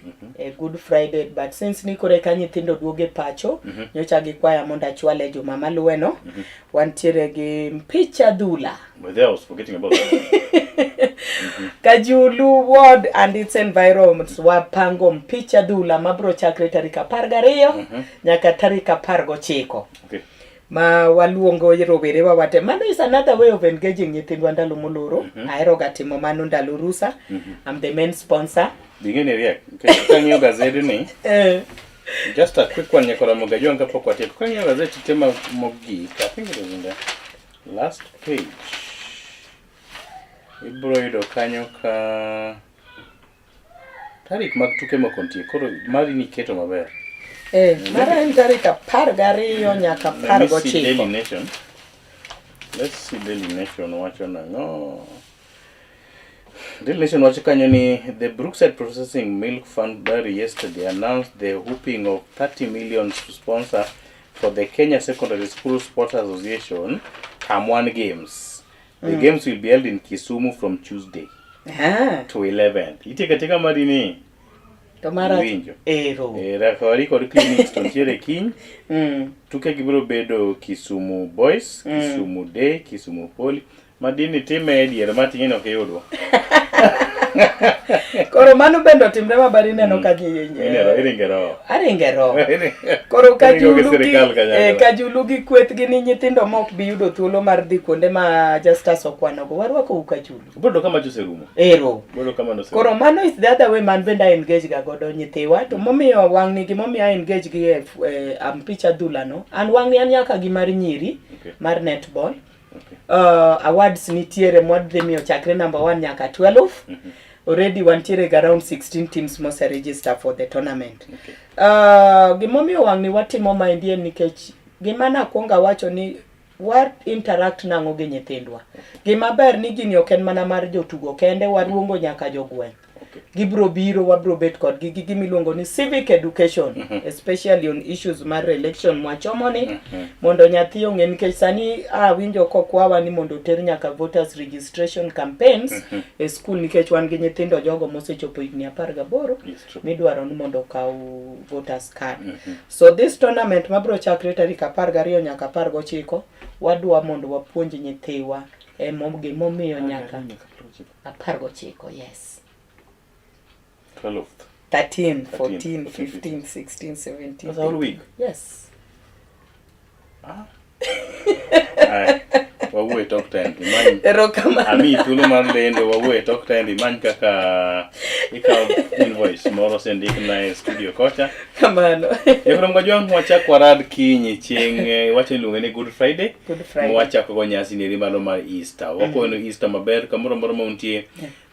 Good Friday, but since ni kore ka nyithindo duoge pacho nyocha gi kwaya mondo achwale juma maluweno wantiere gi mpich adhula. But I was forgetting about that. Kajulu Ward and its environments wapango mpich adhula mabro chakre tarik 12 nyaka tarik 19. Okay. Ma waluongo rowere wawate. Mano is another way of engaging nyithindwa ndalo moloro. Ahero ga timo mano ndalo rusa. I'm the main sponsor. Bingene riak. Kang'iyo gazeti ni. Just a quick one nyakora mogajua ngapo kwa tieko. Kang'iyo gazeti tema mogik. I think it was in the last page. Ibro yudo kanyo ka tarik mag tuke mokontie. Koro mari ni keto maber. Mara en tarik 12 nyaka 19. Daily Nation. Let's see Daily Nation wacho nango. Daily Nation wacho kanyo ni the Brookside Processing Milk Fund Dairy yesterday announced the whooping of 30 million to sponsor for the Kenya Secondary School Sports Association Come1 Games. The games will be held in Kisumu from Tuesday to 11th. Ite katika marini. Tomara ero. Rakawari kod clinics to ntiere kiny. Tuke gibiro bedo Kisumu Boys, Kisumu Day, Kisumu Poly. Madini time ediere mating'eno kiyudwa. Koro mano bendo timre mabari neno ka aringero. Koro kajulugi kwethgi ni nyithindo mok bi yudo thuolo mar dhi kuonde ma Justus okwanogo. Warwako ukajulu. Bodo kama joserumo. Ero. Bodo kama no. Koro mano is the other way man benda engage ga godo nyithiwa. To momiyo wang'ni gimomiyo engage gi mpich adhula no. An wang'ni an nyaka gi mar nyiri mar netball. Awards nitiere mwadhi miyo chakre number 1 nyaka 12. Already wantiere around 16 teams mose register for the tournament. Gimomiyo wang'ni watimo mindie nikech gimana kuonga wacho ni what interact nango gi nyithindwa. Gimaber ni gini oken mana mar jotugo kende, waruongo nyaka jogweng. Gibro biro wabro bet kod gimiluongo ni civic education, especially on issues mar election mwachomoni mondo nyathi ong'e nikech sani winjo kokwawa ni mondo ter nyaka voters registration campaigns e school nikech wan gi nyithindo jogo mosechopo higni 18 midwaro ni mondo kaw voters card. So this tournament mabro chakre tarik 12 nyaka 19 wadwa mondo wapuonj nyithiwa gimomiyo nyaka 19. Yes. 12th. 13, 14, 15, 16, 17. That's a whole week. Yes. Wawuoye tok time imany Erokamano. ami thuolo mar lendo wawuoye tok time imany kaka ikawo invoice moro sendikna e studio kocha. Kamano. Efrom Gajwang' wachak warad kiny chieng' wacho iluonge ni Good Friday. Good Friday. Wachako go nyasi ni malo mar Easter. Wakono Easter maber kamoro moro ma untie.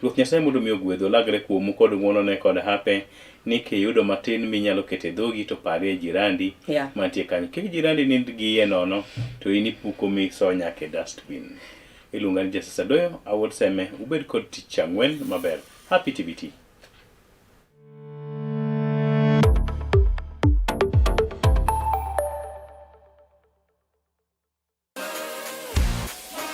Ruoth Nyasaye mondo mi ogwedho lagre kuomu kod ng'wonone kod hape ni kiyudo matin minyalo kete dhogi to parie jirandi mantie kanyo. Kik jirandi nind gi iye nono to in ipuko miso nyaka e dustbin. Iluonga ni Justice Adoyo, awuot seme ubed kod tich ang'wen maber. Happy TBT.